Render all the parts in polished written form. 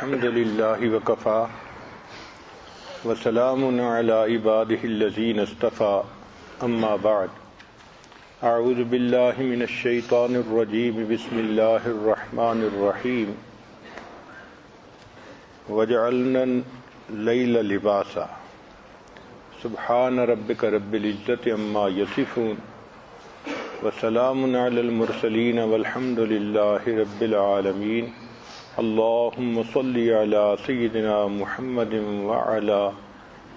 الحمد للہ وکفى وسلام علی عباده الذین اصطفى اما بعد اعوذ باللہ من الشیطان الرجیم بسم اللہ الرحمن الرحیم وجعلنا اللیل لباسا سبحان ربک رب العزۃ عما یصفون وسلام علی المرسلین والحمد للہ رب العالمین اللہم صلی علی سیدنا محمد وعلی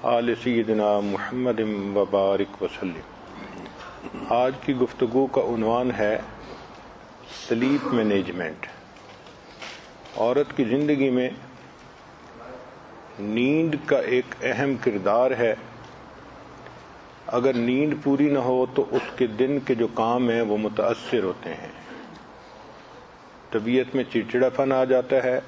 آل سیدنا محمد وبارک وسلم۔ آج کی گفتگو کا عنوان ہے سلیپ مینجمنٹ۔ عورت کی زندگی میں نیند کا ایک اہم کردار ہے۔ اگر نیند پوری نہ ہو تو اس کے دن کے جو کام ہیں وہ متاثر ہوتے ہیں، طبیعت میں چڑچڑاپن آ جاتا ہے،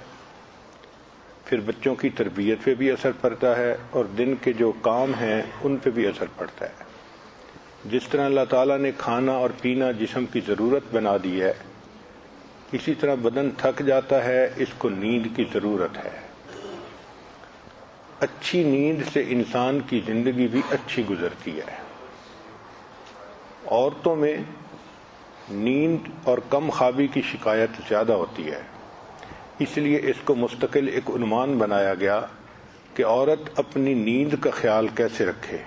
پھر بچوں کی تربیت پہ بھی اثر پڑتا ہے اور دن کے جو کام ہیں ان پہ بھی اثر پڑتا ہے۔ جس طرح اللہ تعالیٰ نے کھانا اور پینا جسم کی ضرورت بنا دی ہے، اسی طرح بدن تھک جاتا ہے، اس کو نیند کی ضرورت ہے۔ اچھی نیند سے انسان کی زندگی بھی اچھی گزرتی ہے۔ عورتوں میں نیند اور کم خوابی کی شکایت زیادہ ہوتی ہے، اس لیے اس کو مستقل ایک عنوان بنایا گیا کہ عورت اپنی نیند کا خیال کیسے رکھے۔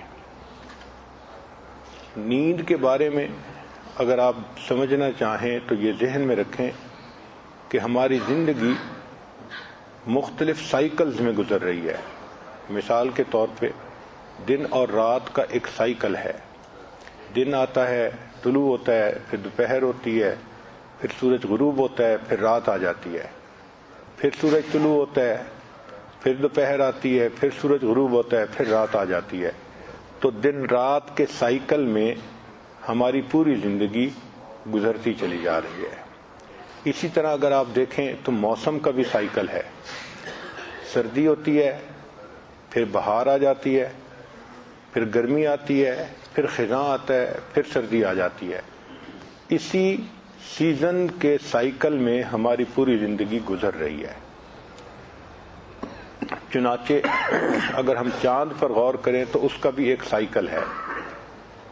نیند کے بارے میں اگر آپ سمجھنا چاہیں تو یہ ذہن میں رکھیں کہ ہماری زندگی مختلف سائیکلز میں گزر رہی ہے۔ مثال کے طور پہ دن اور رات کا ایک سائیکل ہے۔ دن آتا ہے، طلوع ہوتا ہے، پھر دوپہر ہوتی ہے، پھر سورج غروب ہوتا ہے، پھر رات آ جاتی ہے، پھر سورج طلوع ہوتا ہے، پھر دوپہر آتی ہے، پھر سورج غروب ہوتا ہے، پھر رات آ جاتی ہے۔ تو دن رات کے سائیکل میں ہماری پوری زندگی گزرتی چلی جا رہی ہے۔ اسی طرح اگر آپ دیکھیں تو موسم کا بھی سائیکل ہے۔ سردی ہوتی ہے، پھر بہار آ جاتی ہے، پھر گرمی آتی ہے، پھر خزاں آتا ہے، پھر سردی آ جاتی ہے۔ اسی سیزن کے سائیکل میں ہماری پوری زندگی گزر رہی ہے۔ چنانچہ اگر ہم چاند پر غور کریں تو اس کا بھی ایک سائیکل ہے۔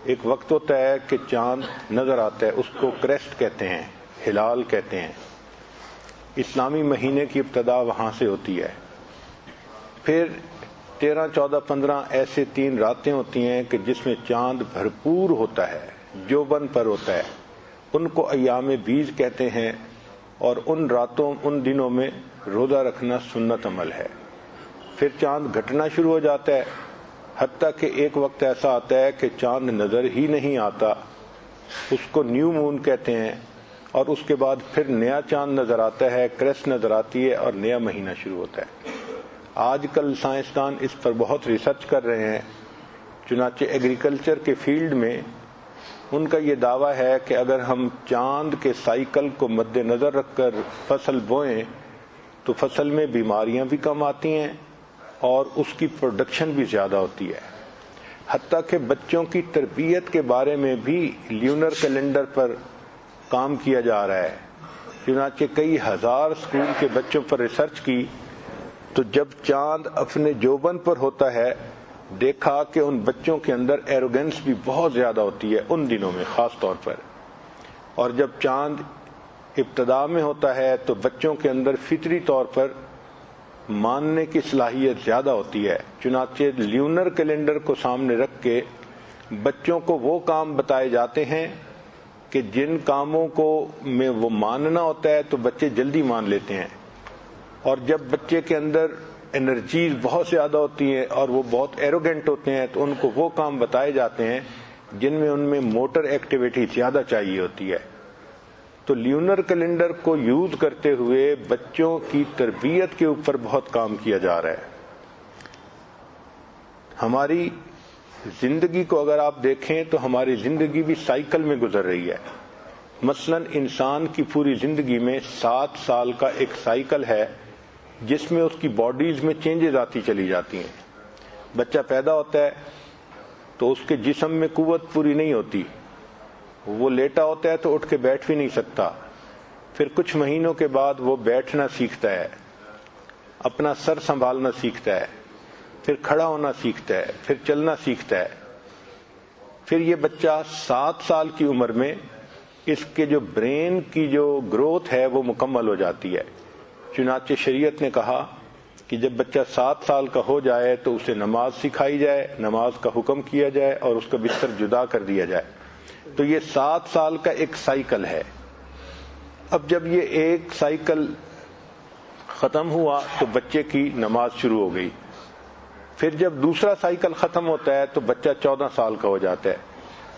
ایک وقت ہوتا ہے کہ چاند نظر آتا ہے، اس کو کریسٹ کہتے ہیں، ہلال کہتے ہیں۔ اسلامی مہینے کی ابتدا وہاں سے ہوتی ہے۔ پھر 13، 14، 15 ایسے 3 راتیں ہوتی ہیں کہ جس میں چاند بھرپور ہوتا ہے، جوبن پر ہوتا ہے، ان کو ایام بیض کہتے ہیں، اور ان راتوں ان دنوں میں روزہ رکھنا سنت عمل ہے۔ پھر چاند گھٹنا شروع ہو جاتا ہے، حتیٰ کہ ایک وقت ایسا آتا ہے کہ چاند نظر ہی نہیں آتا، اس کو نیو مون کہتے ہیں، اور اس کے بعد پھر نیا چاند نظر آتا ہے، کریسٹ نظر آتی ہے اور نیا مہینہ شروع ہوتا ہے۔ آج کل سائنسدان اس پر بہت ریسرچ کر رہے ہیں۔ چنانچہ ایگریکلچر کے فیلڈ میں ان کا یہ دعویٰ ہے کہ اگر ہم چاند کے سائیکل کو مد نظر رکھ کر فصل بوئیں تو فصل میں بیماریاں بھی کم آتی ہیں اور اس کی پروڈکشن بھی زیادہ ہوتی ہے۔ حتیٰ کہ بچوں کی تربیت کے بارے میں بھی لیونر کیلنڈر پر کام کیا جا رہا ہے۔ چنانچہ کئی ہزار اسکول کے بچوں پر ریسرچ کی تو جب چاند اپنے جوبن پر ہوتا ہے، دیکھا کہ ان بچوں کے اندر ایروگنس بھی بہت زیادہ ہوتی ہے ان دنوں میں خاص طور پر، اور جب چاند ابتدا میں ہوتا ہے تو بچوں کے اندر فطری طور پر ماننے کی صلاحیت زیادہ ہوتی ہے۔ چنانچہ لیونر کیلنڈر کو سامنے رکھ کے بچوں کو وہ کام بتائے جاتے ہیں کہ جن کاموں کو میں وہ ماننا ہوتا ہے تو بچے جلدی مان لیتے ہیں، اور جب بچے کے اندر انرجیز بہت زیادہ ہوتی ہیں اور وہ بہت ایروگنٹ ہوتے ہیں تو ان کو وہ کام بتائے جاتے ہیں جن میں ان میں موٹر ایکٹیویٹی زیادہ چاہیے ہوتی ہے۔ تو لیونر کیلنڈر کو یوز کرتے ہوئے بچوں کی تربیت کے اوپر بہت کام کیا جا رہا ہے۔ ہماری زندگی کو اگر آپ دیکھیں تو ہماری زندگی بھی سائیکل میں گزر رہی ہے۔ مثلا انسان کی پوری زندگی میں 7 سال کا ایک سائیکل ہے جس میں اس کی باڈیز میں چینجز آتی چلی جاتی ہیں۔ بچہ پیدا ہوتا ہے تو اس کے جسم میں قوت پوری نہیں ہوتی، وہ لیٹا ہوتا ہے تو اٹھ کے بیٹھ بھی نہیں سکتا، پھر کچھ مہینوں کے بعد وہ بیٹھنا سیکھتا ہے۔ اپنا سر سنبھالنا سیکھتا ہے، پھر کھڑا ہونا سیکھتا ہے، پھر چلنا سیکھتا ہے، پھر یہ بچہ 7 سال کی عمر میں اس کے جو برین کی جو گروتھ ہے وہ مکمل ہو جاتی ہے۔ چنانچہ شریعت نے کہا کہ جب بچہ 7 سال کا ہو جائے تو اسے نماز سکھائی جائے، نماز کا حکم کیا جائے اور اس کا بستر جدا کر دیا جائے۔ تو یہ 7 سال کا ایک سائیکل ہے۔ اب جب یہ ایک سائیکل ختم ہوا تو بچے کی نماز شروع ہو گئی، پھر جب دوسرا سائیکل ختم ہوتا ہے تو بچہ 14 سال کا ہو جاتا ہے۔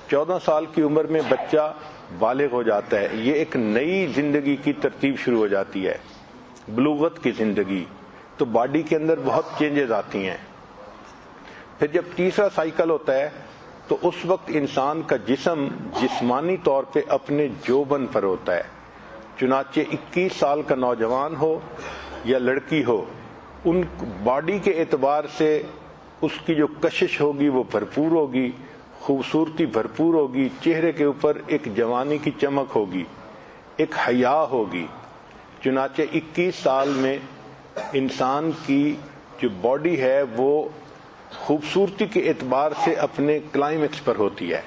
14 سال کی عمر میں بچہ بالغ ہو جاتا ہے، یہ ایک نئی زندگی کی ترتیب شروع ہو جاتی ہے، بلوغت کی زندگی، تو باڈی کے اندر بہت چینجز آتی ہیں۔ پھر جب تیسرا سائیکل ہوتا ہے تو اس وقت انسان کا جسم جسمانی طور پہ اپنے جوبن پر ہوتا ہے۔ چنانچہ 21 سال کا نوجوان ہو یا لڑکی ہو، ان باڈی کے اعتبار سے اس کی جو کشش ہوگی وہ بھرپور ہوگی، خوبصورتی بھرپور ہوگی، چہرے کے اوپر ایک جوانی کی چمک ہوگی، ایک حیا ہوگی۔ چنانچہ 21 سال میں انسان کی جو باڈی ہے وہ خوبصورتی کے اعتبار سے اپنے کلائمیکس پر ہوتی ہے۔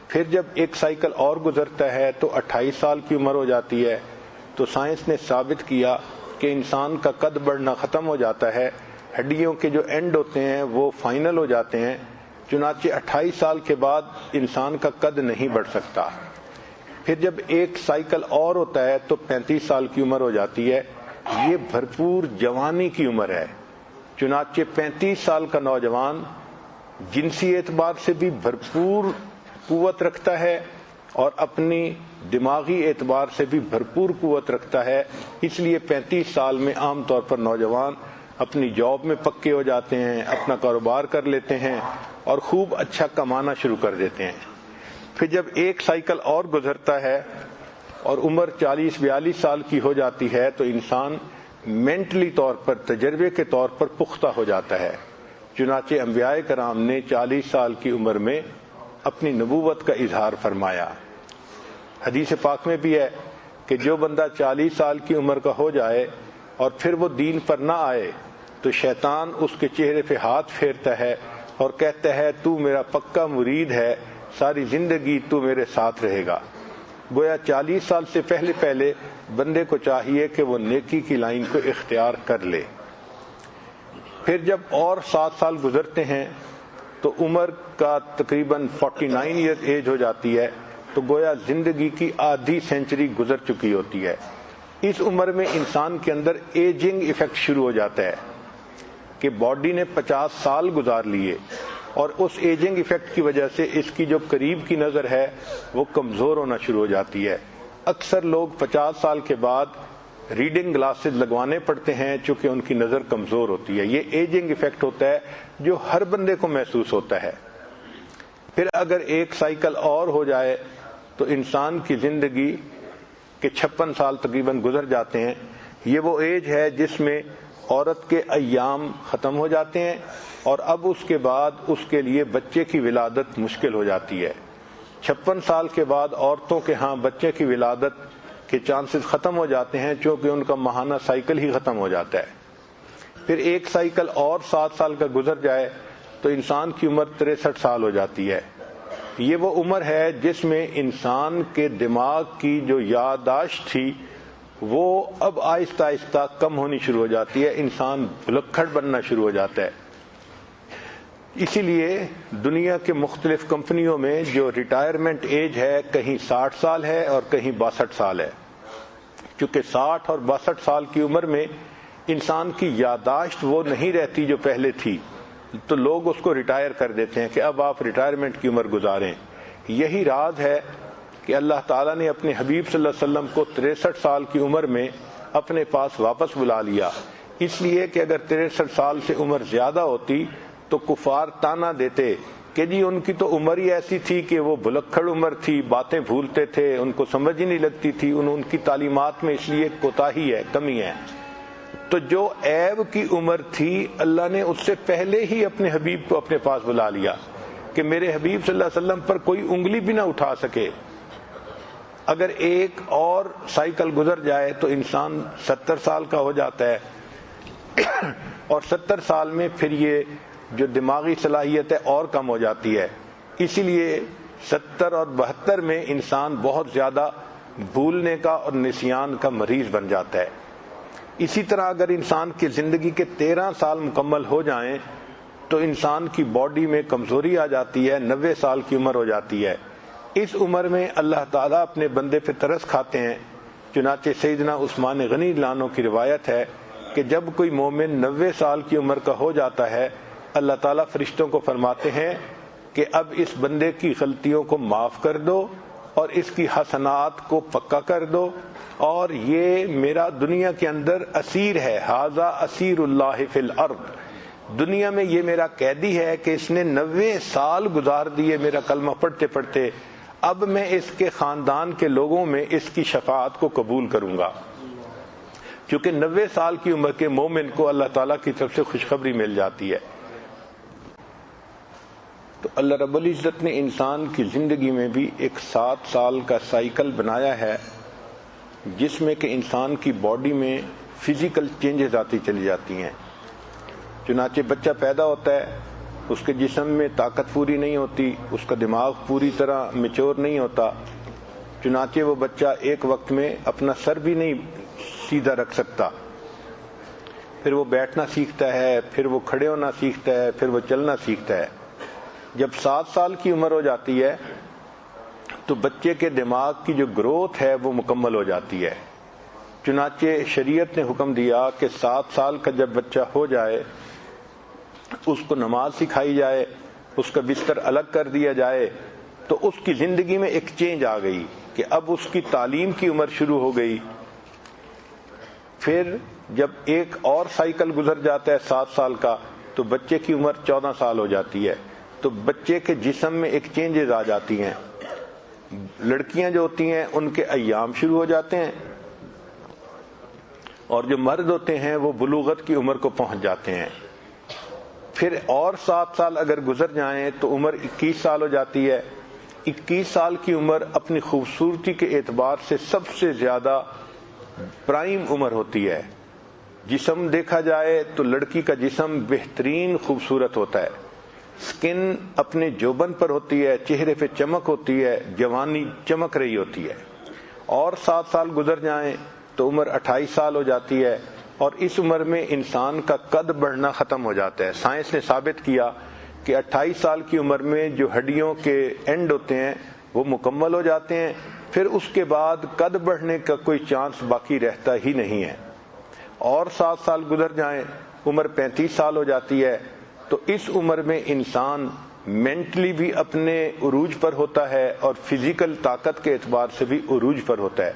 پھر جب ایک سائیکل اور گزرتا ہے تو 28 سال کی عمر ہو جاتی ہے، تو سائنس نے ثابت کیا کہ انسان کا قد بڑھنا ختم ہو جاتا ہے، ہڈیوں کے جو اینڈ ہوتے ہیں وہ فائنل ہو جاتے ہیں۔ چنانچہ 28 سال کے بعد انسان کا قد نہیں بڑھ سکتا۔ پھر جب ایک سائیکل اور ہوتا ہے تو 35 سال کی عمر ہو جاتی ہے، یہ بھرپور جوانی کی عمر ہے۔ چنانچہ 35 سال کا نوجوان جنسی اعتبار سے بھی بھرپور قوت رکھتا ہے اور اپنی دماغی اعتبار سے بھی بھرپور قوت رکھتا ہے۔ اس لیے 35 سال میں عام طور پر نوجوان اپنی جاب میں پکے ہو جاتے ہیں، اپنا کاروبار کر لیتے ہیں اور خوب اچھا کمانا شروع کر دیتے ہیں۔ پھر جب ایک سائیکل اور گزرتا ہے اور عمر 40-42 سال کی ہو جاتی ہے تو انسان مینٹلی طور پر، تجربے کے طور پر پختہ ہو جاتا ہے۔ چنانچہ انبیاء کرام نے 40 سال کی عمر میں اپنی نبوت کا اظہار فرمایا۔ حدیث پاک میں بھی ہے کہ جو بندہ 40 سال کی عمر کا ہو جائے اور پھر وہ دین پر نہ آئے تو شیطان اس کے چہرے پہ ہاتھ پھیرتا ہے اور کہتا ہے تو میرا پکا مرید ہے، ساری زندگی تو میرے ساتھ رہے گا۔ گویا 40 سال سے پہلے بندے کو چاہیے کہ وہ نیکی کی لائن کو اختیار کر لے۔ پھر جب اور 7 سال گزرتے ہیں تو عمر کا تقریباً 49 ایئر ایج ہو جاتی ہے، تو گویا زندگی کی آدھی سینچری گزر چکی ہوتی ہے۔ اس عمر میں انسان کے اندر ایجنگ ایفیکٹ شروع ہو جاتا ہے کہ باڈی نے 50 سال گزار لیے اور اس ایجنگ ایفیکٹ کی وجہ سے اس کی جو قریب کی نظر ہے وہ کمزور ہونا شروع ہو جاتی ہے۔ اکثر لوگ 50 سال کے بعد ریڈنگ گلاسز لگوانے پڑتے ہیں چونکہ ان کی نظر کمزور ہوتی ہے۔ یہ ایجنگ ایفیکٹ ہوتا ہے جو ہر بندے کو محسوس ہوتا ہے۔ پھر اگر ایک سائیکل اور ہو جائے تو انسان کی زندگی کے 56 سال تقریباً گزر جاتے ہیں۔ یہ وہ ایج ہے جس میں عورت کے ایام ختم ہو جاتے ہیں اور اب اس کے بعد اس کے لیے بچے کی ولادت مشکل ہو جاتی ہے۔ 56 سال کے بعد عورتوں کے ہاں بچے کی ولادت کے چانسز ختم ہو جاتے ہیں چونکہ ان کا ماہانہ سائیکل ہی ختم ہو جاتا ہے۔ پھر ایک سائیکل اور 7 سال کا گزر جائے تو انسان کی عمر 63 سال ہو جاتی ہے۔ یہ وہ عمر ہے جس میں انسان کے دماغ کی جو یادداشت تھی وہ اب آہستہ آہستہ کم ہونی شروع ہو جاتی ہے، انسان بھلکھڑ بننا شروع ہو جاتا ہے۔ اسی لیے دنیا کے مختلف کمپنیوں میں جو ریٹائرمنٹ ایج ہے کہیں 60 سال ہے اور کہیں 62 سال ہے۔ چونکہ 60 اور 62 سال کی عمر میں انسان کی یادداشت وہ نہیں رہتی جو پہلے تھی، تو لوگ اس کو ریٹائر کر دیتے ہیں کہ اب آپ ریٹائرمنٹ کی عمر گزاریں۔ یہی راز ہے کہ اللہ تعالیٰ نے اپنے حبیب صلی اللہ علیہ وسلم کو 63 سال کی عمر میں اپنے پاس واپس بلا لیا، اس لیے کہ اگر 63 سال سے عمر زیادہ ہوتی تو کفار تانا دیتے کہ جی ان کی تو عمر ہی ایسی تھی کہ وہ بھلکھڑ عمر تھی، باتیں بھولتے تھے، ان کو سمجھ ہی نہیں لگتی تھی، ان کی تعلیمات میں اس لیے کوتاہی ہے، کمی ہے۔ تو جو عیب کی عمر تھی اللہ نے اس سے پہلے ہی اپنے حبیب کو اپنے پاس بلا لیا کہ میرے حبیب صلی اللہ علیہ وسلم پر کوئی انگلی بھی نہ اٹھا سکے۔ اگر ایک اور سائیکل گزر جائے تو انسان 70 سال کا ہو جاتا ہے۔ اور 70 سال میں پھر یہ جو دماغی صلاحیت ہے اور کم ہو جاتی ہے. اسی لیے 70 اور 72 میں انسان بہت زیادہ بھولنے کا اور نسیان کا مریض بن جاتا ہے. اسی طرح اگر انسان کی زندگی کے 13 سال مکمل ہو جائیں تو انسان کی باڈی میں کمزوری آ جاتی ہے, 90 سال کی عمر ہو جاتی ہے. اس عمر میں اللہ تعالیٰ اپنے بندے پہ ترس کھاتے ہیں. چنانچہ سیدنا عثمان غنی لانو کی روایت ہے کہ جب کوئی مومن 90 سال کی عمر کا ہو جاتا ہے, اللہ تعالیٰ فرشتوں کو فرماتے ہیں کہ اب اس بندے کی غلطیوں کو معاف کر دو اور اس کی حسنات کو پکا کر دو, اور یہ میرا دنیا کے اندر اسیر ہے. ھذا اسیر اللہ فی الارض, دنیا میں یہ میرا قیدی ہے کہ اس نے 90 سال گزار دیے میرا کلمہ پڑھتے پڑھتے. اب میں اس کے خاندان کے لوگوں میں اس کی شفاعت کو قبول کروں گا. کیونکہ 90 سال کی عمر کے مومن کو اللہ تعالیٰ کی طرف سے خوشخبری مل جاتی ہے. تو اللہ رب العزت نے انسان کی زندگی میں بھی ایک 7 سال کا سائیکل بنایا ہے, جس میں کہ انسان کی باڈی میں فزیکل چینجز آتی چلی جاتی ہیں. چنانچہ بچہ پیدا ہوتا ہے, اس کے جسم میں طاقت پوری نہیں ہوتی, اس کا دماغ پوری طرح میچور نہیں ہوتا. چنانچہ وہ بچہ ایک وقت میں اپنا سر بھی نہیں سیدھا رکھ سکتا. پھر وہ بیٹھنا سیکھتا ہے, پھر وہ کھڑے ہونا سیکھتا ہے, پھر وہ چلنا سیکھتا ہے. جب 7 سال کی عمر ہو جاتی ہے تو بچے کے دماغ کی جو گروتھ ہے وہ مکمل ہو جاتی ہے. چنانچہ شریعت نے حکم دیا کہ 7 سال کا جب بچہ ہو جائے اس کو نماز سکھائی جائے, اس کا بستر الگ کر دیا جائے. تو اس کی زندگی میں ایک چینج آ گئی کہ اب اس کی تعلیم کی عمر شروع ہو گئی. پھر جب ایک اور سائیکل گزر جاتا ہے 7 سال کا تو بچے کی عمر 14 سال ہو جاتی ہے. تو بچے کے جسم میں ایک چینجز آ جاتی ہیں. لڑکیاں جو ہوتی ہیں ان کے ایام شروع ہو جاتے ہیں, اور جو مرد ہوتے ہیں وہ بلوغت کی عمر کو پہنچ جاتے ہیں. پھر اور 7 سال اگر گزر جائیں تو عمر 21 سال ہو جاتی ہے. 21 سال کی عمر اپنی خوبصورتی کے اعتبار سے سب سے زیادہ پرائم عمر ہوتی ہے. جسم دیکھا جائے تو لڑکی کا جسم بہترین خوبصورت ہوتا ہے. سکن اپنے جوبن پر ہوتی ہے, چہرے پہ چمک ہوتی ہے, جوانی چمک رہی ہوتی ہے. اور 7 سال گزر جائیں تو عمر 28 سال ہو جاتی ہے, اور اس عمر میں انسان کا قد بڑھنا ختم ہو جاتا ہے. سائنس نے ثابت کیا کہ 28 سال کی عمر میں جو ہڈیوں کے اینڈ ہوتے ہیں وہ مکمل ہو جاتے ہیں. پھر اس کے بعد قد بڑھنے کا کوئی چانس باقی رہتا ہی نہیں ہے. اور 7 سال گزر جائیں عمر 35 سال ہو جاتی ہے. تو اس عمر میں انسان مینٹلی بھی اپنے عروج پر ہوتا ہے اور فزیکل طاقت کے اعتبار سے بھی عروج پر ہوتا ہے.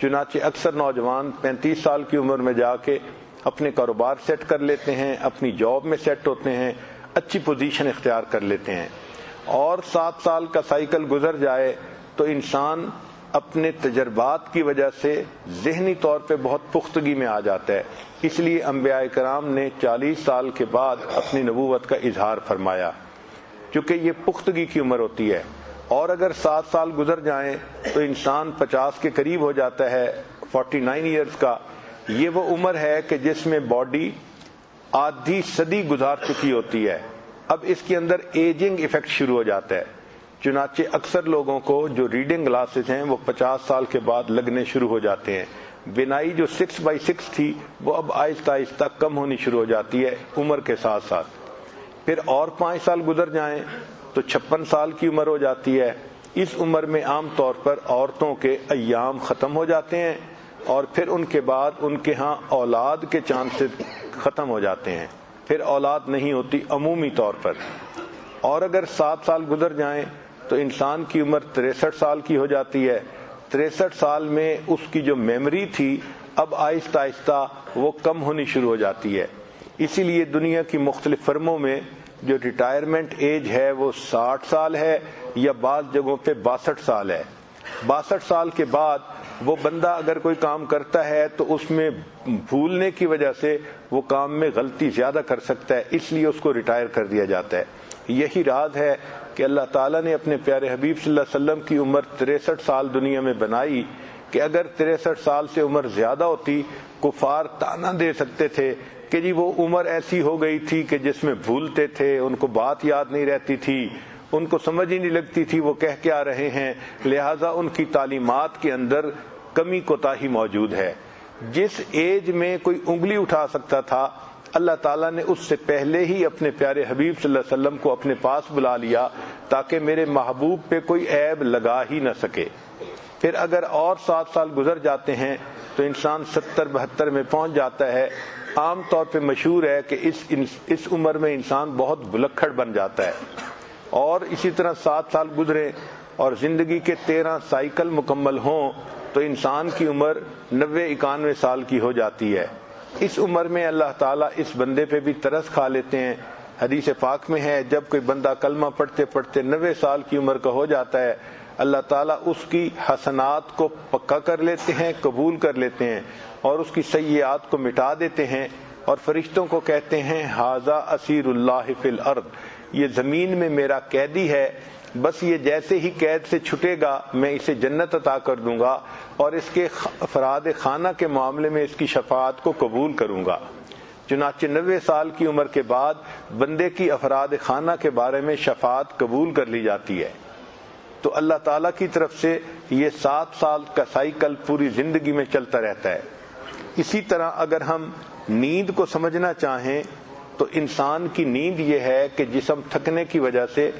چنانچہ اکثر نوجوان 35 سال کی عمر میں جا کے اپنے کاروبار سیٹ کر لیتے ہیں, اپنی جاب میں سیٹ ہوتے ہیں, اچھی پوزیشن اختیار کر لیتے ہیں. اور 7 سال کا سائیکل گزر جائے تو انسان اپنے تجربات کی وجہ سے ذہنی طور پہ بہت پختگی میں آ جاتا ہے. اس لیے انبیاء کرام نے 40 سال کے بعد اپنی نبوت کا اظہار فرمایا, کیونکہ یہ پختگی کی عمر ہوتی ہے. اور اگر 7 سال گزر جائیں تو انسان 50 کے قریب ہو جاتا ہے, 49 ایئرز کا. یہ وہ عمر ہے کہ جس میں باڈی آدھی صدی گزار چکی ہوتی ہے. اب اس کے اندر ایجنگ ایفیکٹ شروع ہو جاتا ہے. چنانچہ اکثر لوگوں کو جو ریڈنگ گلاسز ہیں وہ 50 سال کے بعد لگنے شروع ہو جاتے ہیں. بینائی جو 6x6 تھی وہ اب آہستہ آہستہ کم ہونی شروع ہو جاتی ہے عمر کے ساتھ ساتھ. پھر اور 5 سال گزر جائیں تو 56 سال کی عمر ہو جاتی ہے. اس عمر میں عام طور پر عورتوں کے ایام ختم ہو جاتے ہیں, اور پھر ان کے بعد ان کے ہاں اولاد کے چانسز ختم ہو جاتے ہیں. پھر اولاد نہیں ہوتی عمومی طور پر. اور اگر 7 سال گزر جائیں تو انسان کی عمر 63 سال کی ہو جاتی ہے. 63 سال میں اس کی جو میموری تھی اب آہستہ آہستہ وہ کم ہونی شروع ہو جاتی ہے. اسی لیے دنیا کی مختلف فرموں میں جو ریٹائرمنٹ ایج ہے وہ 60 سال ہے, یا بعض جگہوں پہ 62 سال ہے. 62 سال کے بعد وہ بندہ اگر کوئی کام کرتا ہے تو اس میں بھولنے کی وجہ سے وہ کام میں غلطی زیادہ کر سکتا ہے, اس لیے اس کو ریٹائر کر دیا جاتا ہے. یہی راز ہے کہ اللہ تعالیٰ نے اپنے پیارے حبیب صلی اللہ علیہ وسلم کی عمر 63 سال دنیا میں بنائی کہ اگر 63 سال سے عمر زیادہ ہوتی کفار تانا دے سکتے تھے کہ جی وہ عمر ایسی ہو گئی تھی کہ جس میں بھولتے تھے، ان کو بات یاد نہیں رہتی تھی، ان کو سمجھ ہی نہیں لگتی تھی وہ کہہ کے آ رہے ہیں، لہذا ان کی تعلیمات کے اندر کمی کوتاہی موجود ہے۔ جس ایج میں کوئی انگلی اٹھا سکتا تھا، اللہ تعالیٰ نے اس سے پہلے ہی اپنے پیارے حبیب صلی اللہ علیہ وسلم کو اپنے پاس بلا لیا تاکہ میرے محبوب پہ کوئی عیب لگا ہی نہ سکے۔ پھر اگر اور 7 سال گزر جاتے ہیں تو انسان 70-72 میں پہنچ جاتا ہے۔ عام طور پہ مشہور ہے کہ اس عمر میں انسان بہت بلکھڑ بن جاتا ہے، اور اسی طرح 7 سال گزرے اور زندگی کے 13 سائیکل مکمل ہوں تو انسان کی عمر 90-91 سال کی ہو جاتی ہے۔ اس عمر میں اللہ تعالیٰ اس بندے پہ بھی ترس کھا لیتے ہیں۔ حدیث پاک میں ہے جب کوئی بندہ کلمہ پڑھتے پڑھتے 90 سال کی عمر کا ہو جاتا ہے، اللہ تعالیٰ اس کی حسنات کو پکا کر لیتے ہیں، قبول کر لیتے ہیں، اور اس کی سیئات کو مٹا دیتے ہیں، اور فرشتوں کو کہتے ہیں ھذا اسیر اللہ فی الارض، یہ زمین میں میرا قیدی ہے، بس یہ جیسے ہی قید سے چھٹے گا میں اسے جنت عطا کر دوں گا، اور اس کے افراد خانہ کے معاملے میں اس کی شفاعت کو قبول کروں گا۔ چنانچہ 90 سال کی عمر کے بعد بندے کی افراد خانہ کے بارے میں شفاعت قبول کر لی جاتی ہے۔ تو اللہ تعالیٰ کی طرف سے یہ 7 سال کا سائیکل پوری زندگی میں چلتا رہتا ہے۔ اسی طرح اگر ہم نیند کو سمجھنا چاہیں تو انسان کی نیند یہ ہے کہ جسم تھکنے کی وجہ سے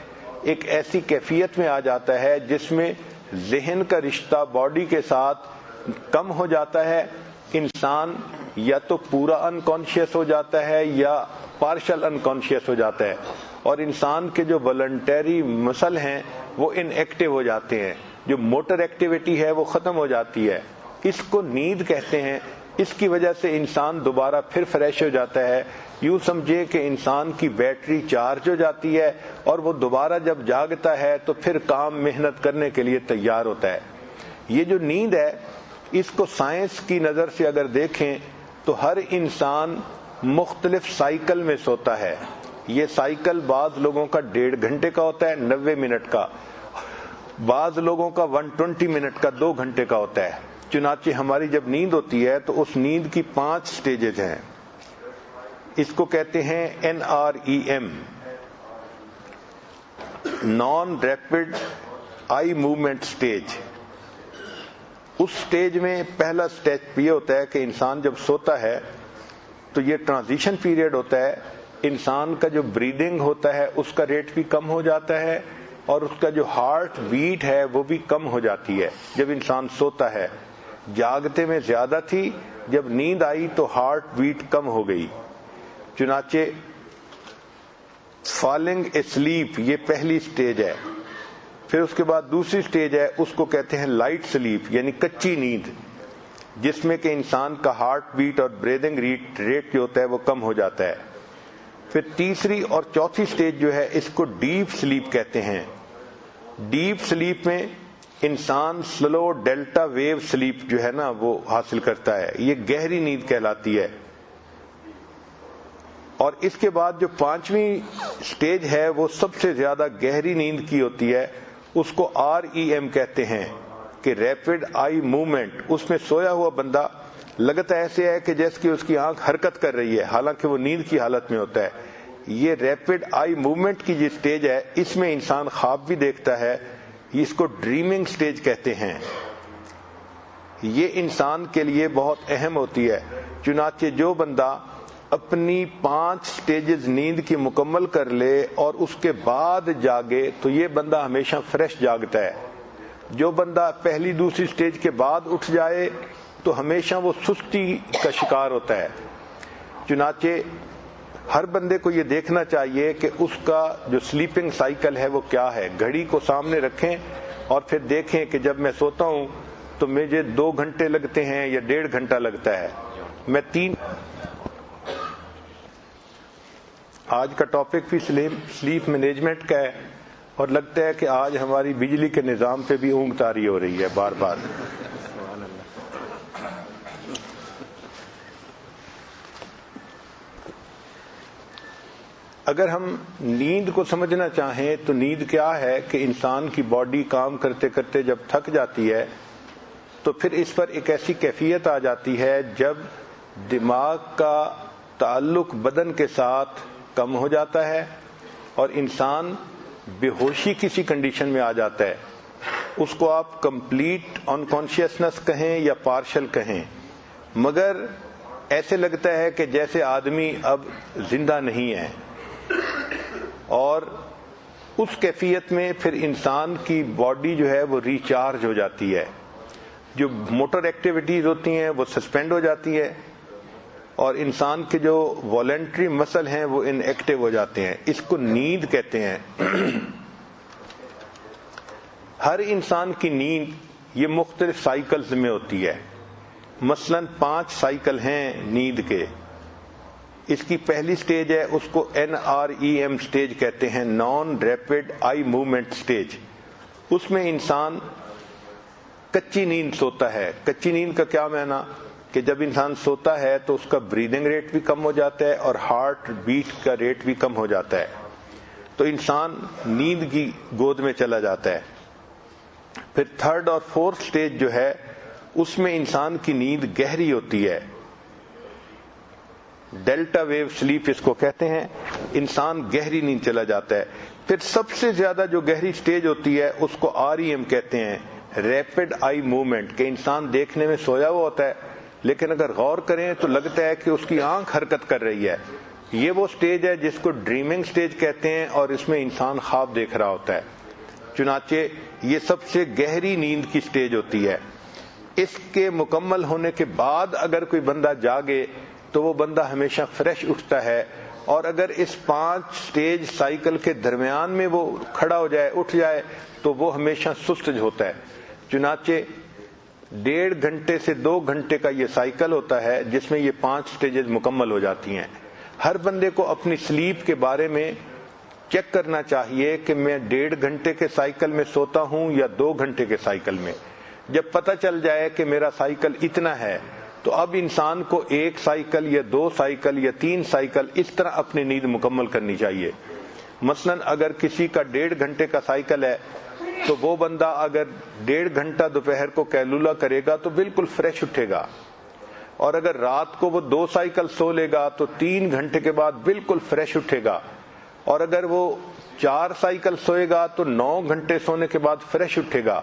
ایک ایسی کیفیت میں آ جاتا ہے جس میں ذہن کا رشتہ باڈی کے ساتھ کم ہو جاتا ہے، انسان یا تو پورا انکانشیس ہو جاتا ہے یا پارشل انکانشیس ہو جاتا ہے، اور انسان کے جو والنٹری مسل ہیں وہ ان ایکٹیو ہو جاتے ہیں، جو موٹر ایکٹیویٹی ہے وہ ختم ہو جاتی ہے۔ اس کو نیند کہتے ہیں۔ اس کی وجہ سے انسان دوبارہ پھر فریش ہو جاتا ہے۔ یوں سمجھے کہ انسان کی بیٹری چارج ہو جاتی ہے اور وہ دوبارہ جب جاگتا ہے تو پھر کام محنت کرنے کے لیے تیار ہوتا ہے۔ یہ جو نیند ہے اس کو سائنس کی نظر سے اگر دیکھیں تو ہر انسان مختلف سائیکل میں سوتا ہے۔ یہ سائیکل بعض لوگوں کا 1.5 گھنٹے کا ہوتا ہے، 90 منٹ کا، بعض لوگوں کا 120 منٹ کا، 2 گھنٹے کا ہوتا ہے۔ چنانچہ ہماری جب نیند ہوتی ہے تو اس نیند کی 5 سٹیجز ہیں۔ اس کو کہتے ہیں NREM، non rapid eye movement stage. اس سٹیج میں پہلا سٹیج یہ ہوتا ہے کہ انسان جب سوتا ہے تو یہ ٹرانزیشن پیریڈ ہوتا ہے، انسان کا جو بریدنگ ہوتا ہے اس کا ریٹ بھی کم ہو جاتا ہے، اور اس کا جو ہارٹ بیٹ ہے وہ بھی کم ہو جاتی ہے جب انسان سوتا ہے۔ جاگتے میں زیادہ تھی، جب نیند آئی تو ہارٹ بیٹ کم ہو گئی۔ چنانچہ فالنگ اسلیپ یہ پہلی سٹیج ہے۔ پھر اس کے بعد دوسری سٹیج ہے، اس کو کہتے ہیں لائٹ سلیپ، یعنی کچی نیند، جس میں کہ انسان کا ہارٹ بیٹ اور بریدنگ ریٹ جو ہوتا ہے وہ کم ہو جاتا ہے۔ پھر تیسری اور چوتھی سٹیج جو ہے اس کو ڈیپ سلیپ کہتے ہیں۔ ڈیپ سلیپ میں انسان سلو ڈیلٹا ویو سلیپ جو ہے نا وہ حاصل کرتا ہے، یہ گہری نیند کہلاتی ہے۔ اور اس کے بعد جو 5ویں سٹیج ہے وہ سب سے زیادہ گہری نیند کی ہوتی ہے، اس کو REM کہتے ہیں کہ ریپڈ آئی موومنٹ۔ اس میں سویا ہوا بندہ لگتا ایسے ہے کہ جیسے کہ اس کی آنکھ حرکت کر رہی ہے، حالانکہ وہ نیند کی حالت میں ہوتا ہے۔ یہ ریپڈ آئی موومنٹ کی جو سٹیج ہے اس میں انسان خواب بھی دیکھتا ہے، اس کو ڈریمنگ سٹیج کہتے ہیں۔ یہ انسان کے لیے بہت اہم ہوتی ہے۔ چنانچہ جو بندہ اپنی 5 سٹیجز نیند کی مکمل کر لے اور اس کے بعد جاگے تو یہ بندہ ہمیشہ فریش جاگتا ہے۔ جو بندہ پہلی دوسری سٹیج کے بعد اٹھ جائے تو ہمیشہ وہ سستی کا شکار ہوتا ہے۔ چنانچہ ہر بندے کو یہ دیکھنا چاہیے کہ اس کا جو سلیپنگ سائیکل ہے وہ کیا ہے۔ گھڑی کو سامنے رکھیں اور پھر دیکھیں کہ جب میں سوتا ہوں تو مجھے 2 گھنٹے لگتے ہیں یا 1.5 گھنٹہ لگتا ہے۔ میں 3 آج کا ٹاپک بھی سلیپ مینجمنٹ کا ہے، اور لگتا ہے کہ آج ہماری بجلی کے نظام پہ بھی اونگ طاری ہو رہی ہے بار بار۔ اگر ہم نیند کو سمجھنا چاہیں تو نیند کیا ہے کہ انسان کی باڈی کام کرتے کرتے جب تھک جاتی ہے تو پھر اس پر ایک ایسی کیفیت آ جاتی ہے جب دماغ کا تعلق بدن کے ساتھ کم ہو جاتا ہے اور انسان بے ہوشی کسی کنڈیشن میں آ جاتا ہے. اس کو آپ کمپلیٹ انکانشیسنس کہیں یا پارشل کہیں، مگر ایسے لگتا ہے کہ جیسے آدمی اب زندہ نہیں ہے. اور اس کیفیت میں پھر انسان کی باڈی جو ہے وہ ریچارج ہو جاتی ہے، جو موٹر ایکٹیویٹیز ہوتی ہیں وہ سسپینڈ ہو جاتی ہے اور انسان کے جو والنٹری مسل ہیں وہ ان ایکٹیو ہو جاتے ہیں. اس کو نیند کہتے ہیں. ہر انسان کی نیند یہ مختلف سائیکلز میں ہوتی ہے. مثلا 5 سائیکل ہیں نیند کے. اس کی پہلی سٹیج ہے، اس کو NREM سٹیج کہتے ہیں، non rapid eye movement stage. اس میں انسان کچی نیند سوتا ہے. کچی نیند کا کیا معنی کہ جب انسان سوتا ہے تو اس کا بریدنگ ریٹ بھی کم ہو جاتا ہے اور ہارٹ بیٹ کا ریٹ بھی کم ہو جاتا ہے، تو انسان نیند کی گود میں چلا جاتا ہے. پھر 3rd اور 4th سٹیج جو ہے اس میں انسان کی نیند گہری ہوتی ہے. ڈیلٹا ویو سلیپ اس کو کہتے ہیں. انسان گہری نیند چلا جاتا ہے. پھر سب سے زیادہ جو گہری سٹیج ہوتی ہے اس کو REM کہتے ہیں، ریپڈ آئی موومنٹ، کہ انسان دیکھنے میں سویا ہوا ہوتا ہے لیکن اگر غور کریں تو لگتا ہے کہ اس کی آنکھ حرکت کر رہی ہے. یہ وہ سٹیج ہے جس کو ڈریمنگ سٹیج کہتے ہیں اور اس میں انسان خواب دیکھ رہا ہوتا ہے. چنانچہ یہ سب سے گہری نیند کی سٹیج ہوتی ہے. اس کے مکمل ہونے کے بعد اگر کوئی بندہ جاگے تو وہ بندہ ہمیشہ فریش اٹھتا ہے، اور اگر اس 5 سٹیج سائیکل کے درمیان میں وہ کھڑا ہو جائے، اٹھ جائے، تو وہ ہمیشہ سست ہوتا ہے. چنانچہ 1.5 گھنٹے سے 2 گھنٹے کا یہ سائیکل ہوتا ہے جس میں یہ 5 سٹیجز مکمل ہو جاتی ہیں. ہر بندے کو اپنی سلیپ کے بارے میں چیک کرنا چاہیے کہ میں 1.5 گھنٹے کے سائیکل میں سوتا ہوں یا 2 گھنٹے کے سائیکل میں. جب پتہ چل جائے کہ میرا سائیکل اتنا ہے تو اب انسان کو 1 سائیکل یا 2 سائیکل یا 3 سائیکل اس طرح اپنی نیند مکمل کرنی چاہیے. مثلا اگر کسی کا 1.5 گھنٹے کا سائیکل ہے تو وہ بندہ اگر 1.5 گھنٹہ دوپہر کو کیلولا کرے گا تو بالکل فریش اٹھے گا، اور اگر رات کو وہ 2 سائیکل سو لے گا تو 3 گھنٹے کے بعد بالکل فریش اٹھے گا، اور اگر وہ 4 سائیکل سوئے گا تو 9 گھنٹے سونے کے بعد فریش اٹھے گا،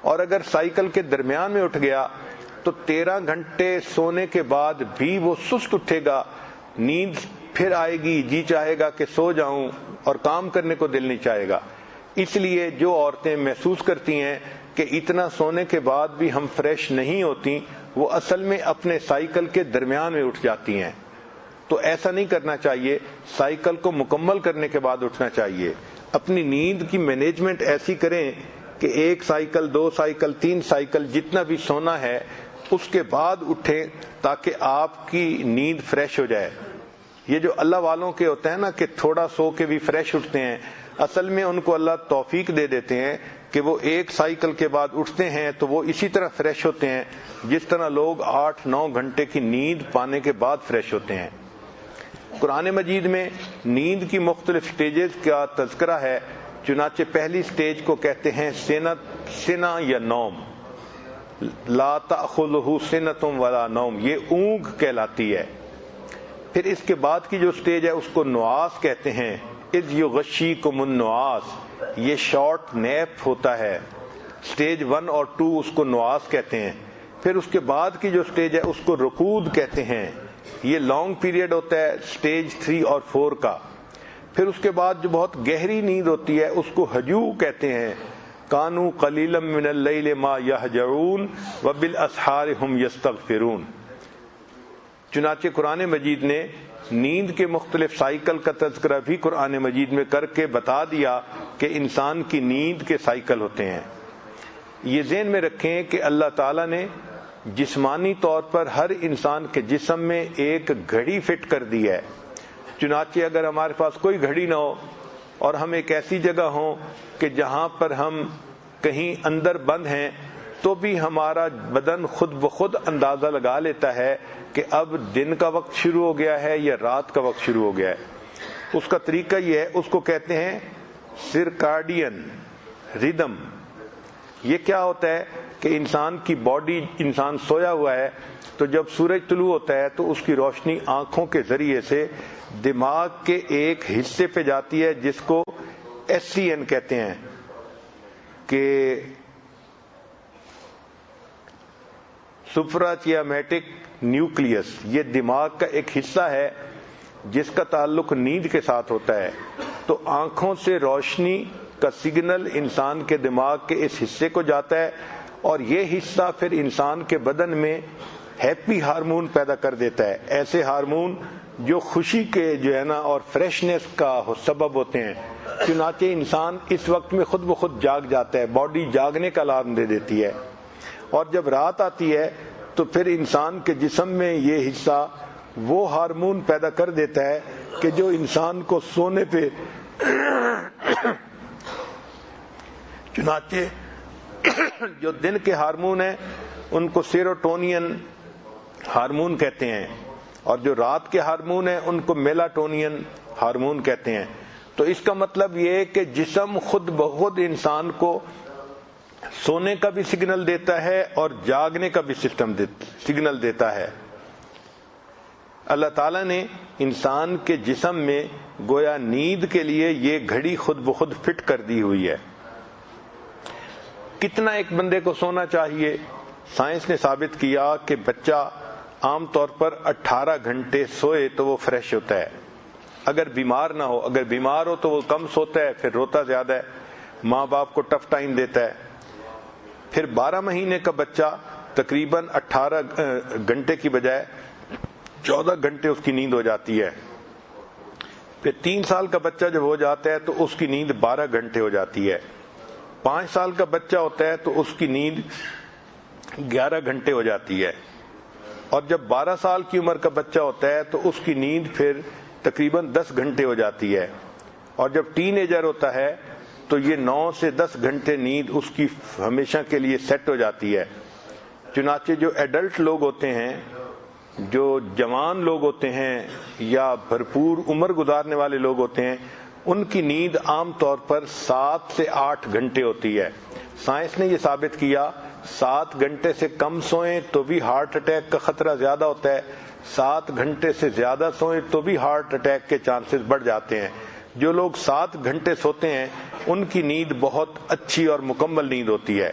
اور اگر سائیکل کے درمیان میں اٹھ گیا تو 13 گھنٹے سونے کے بعد بھی وہ سست اٹھے گا. نیند پھر آئے گی، جی چاہے گا کہ سو جاؤں اور کام کرنے کو دل نہیں چاہے گا. اس لیے جو عورتیں محسوس کرتی ہیں کہ اتنا سونے کے بعد بھی ہم فریش نہیں ہوتی، وہ اصل میں اپنے سائیکل کے درمیان میں اٹھ جاتی ہیں. تو ایسا نہیں کرنا چاہیے، سائیکل کو مکمل کرنے کے بعد اٹھنا چاہیے. اپنی نیند کی مینجمنٹ ایسی کریں کہ 1 سائیکل 2 سائیکل 3 سائیکل جتنا بھی سونا ہے اس کے بعد اٹھیں تاکہ آپ کی نیند فریش ہو جائے. یہ جو اللہ والوں کے ہوتے ہیں نا کہ تھوڑا سو کے بھی فریش اٹھتے ہیں، اصل میں ان کو اللہ توفیق دے دیتے ہیں کہ وہ 1 سائیکل کے بعد اٹھتے ہیں تو وہ اسی طرح فریش ہوتے ہیں جس طرح لوگ 8-9 گھنٹے کی نیند پانے کے بعد فریش ہوتے ہیں. قرآن مجید میں نیند کی مختلف سٹیجز کا تذکرہ ہے. چنانچہ پہلی سٹیج کو کہتے ہیں سنہ یا نوم، لا تأخذہ سنۃ ولا نوم، یہ اونگ کہلاتی ہے. پھر اس کے بعد کی جو سٹیج ہے اس کو نعاس کہتے ہیں، اذ یغشیکم النعاس، یہ شارٹ نیپ ہوتا ہے. سٹیج 1 اور 2 اس کو نعاس کہتے ہیں. پھر اس کے بعد کی جو سٹیج ہے اس کو رکود کہتے ہیں، یہ لانگ پیریڈ ہوتا ہے سٹیج 3 اور 4 کا. پھر اس کے بعد جو بہت گہری نیند ہوتی ہے اس کو ہجوع کہتے ہیں، کانوا قلیلا من اللیل ما یہجعون وبالاسحار هم یستغفرون. چنانچہ قرآن مجید نے نیند کے مختلف سائیکل کا تذکرہ بھی قرآن مجید میں کر کے بتا دیا کہ انسان کی نیند کے سائیکل ہوتے ہیں. یہ ذہن میں رکھیں کہ اللہ تعالیٰ نے جسمانی طور پر ہر انسان کے جسم میں ایک گھڑی فٹ کر دی ہے. چنانچہ اگر ہمارے پاس کوئی گھڑی نہ ہو اور ہم ایک ایسی جگہ ہوں کہ جہاں پر ہم کہیں اندر بند ہیں تو بھی ہمارا بدن خود بخود اندازہ لگا لیتا ہے کہ اب دن کا وقت شروع ہو گیا ہے یا رات کا وقت شروع ہو گیا ہے. اس کا طریقہ یہ ہے، اس کو کہتے ہیں سرکارڈین ریدم. یہ کیا ہوتا ہے؟ کہ انسان کی باڈی، انسان سویا ہوا ہے تو جب سورج طلوع ہوتا ہے تو اس کی روشنی آنکھوں کے ذریعے سے دماغ کے ایک حصے پہ جاتی ہے جس کو SCN کہتے ہیں، کہ سپراچیامیٹک نیوکلیس، یہ دماغ کا ایک حصہ ہے جس کا تعلق نیند کے ساتھ ہوتا ہے. تو آنکھوں سے روشنی کا سگنل انسان کے دماغ کے اس حصے کو جاتا ہے اور یہ حصہ پھر انسان کے بدن میں ہیپی ہارمون پیدا کر دیتا ہے، ایسے ہارمون جو خوشی کے جو ہے نا اور فریشنس کا سبب ہوتے ہیں. چنانچہ انسان اس وقت میں خود بخود جاگ جاتا ہے، باڈی جاگنے کا الارم دے دیتی ہے. اور جب رات آتی ہے تو پھر انسان کے جسم میں یہ حصہ وہ ہارمون پیدا کر دیتا ہے کہ جو انسان کو سونے پہ چنانچہ جو دن کے ہارمون ہیں ان کو سیروٹونین ہارمون کہتے ہیں اور جو رات کے ہارمون ہیں ان کو میلاٹونین ہارمون کہتے ہیں. تو اس کا مطلب یہ ہے کہ جسم خود بخود انسان کو سونے کا بھی سگنل دیتا ہے اور جاگنے کا بھی سگنل دیتا ہے. اللہ تعالیٰ نے انسان کے جسم میں گویا نیند کے لیے یہ گھڑی خود بخود فٹ کر دی ہوئی ہے. کتنا ایک بندے کو سونا چاہیے؟ سائنس نے ثابت کیا کہ بچہ عام طور پر 18 گھنٹے سوئے تو وہ فریش ہوتا ہے. اگر بیمار نہ ہو، اگر بیمار ہو تو وہ کم سوتا ہے، پھر روتا زیادہ ہے، ماں باپ کو ٹف ٹائم دیتا ہے. پھر 12 مہینے کا بچہ تقریباً 18 گھنٹے کی بجائے 14 گھنٹے اس کی نیند ہو جاتی ہے. پھر 3 سال کا بچہ جب ہو جاتا ہے تو اس کی نیند 12 گھنٹے ہو جاتی ہے. 5 سال کا بچہ ہوتا ہے تو اس کی نیند 11 گھنٹے ہو جاتی ہے. اور جب 12 سال کی عمر کا بچہ ہوتا ہے تو اس کی نیند پھر تقریباً 10 گھنٹے ہو جاتی ہے. اور جب ٹین ایجر ہوتا ہے تو یہ 9 سے 10 گھنٹے نیند اس کی ہمیشہ کے لیے سیٹ ہو جاتی ہے. چنانچہ جو ایڈلٹ لوگ ہوتے ہیں، جو جوان لوگ ہوتے ہیں یا بھرپور عمر گزارنے والے لوگ ہوتے ہیں، ان کی نیند عام طور پر 7 سے 8 گھنٹے ہوتی ہے. سائنس نے یہ ثابت کیا 7 گھنٹے سے کم سوئیں تو بھی ہارٹ اٹیک کا خطرہ زیادہ ہوتا ہے، 7 گھنٹے سے زیادہ سوئیں تو بھی ہارٹ اٹیک کے چانسز بڑھ جاتے ہیں. جو لوگ 7 گھنٹے سوتے ہیں ان کی نیند بہت اچھی اور مکمل نیند ہوتی ہے.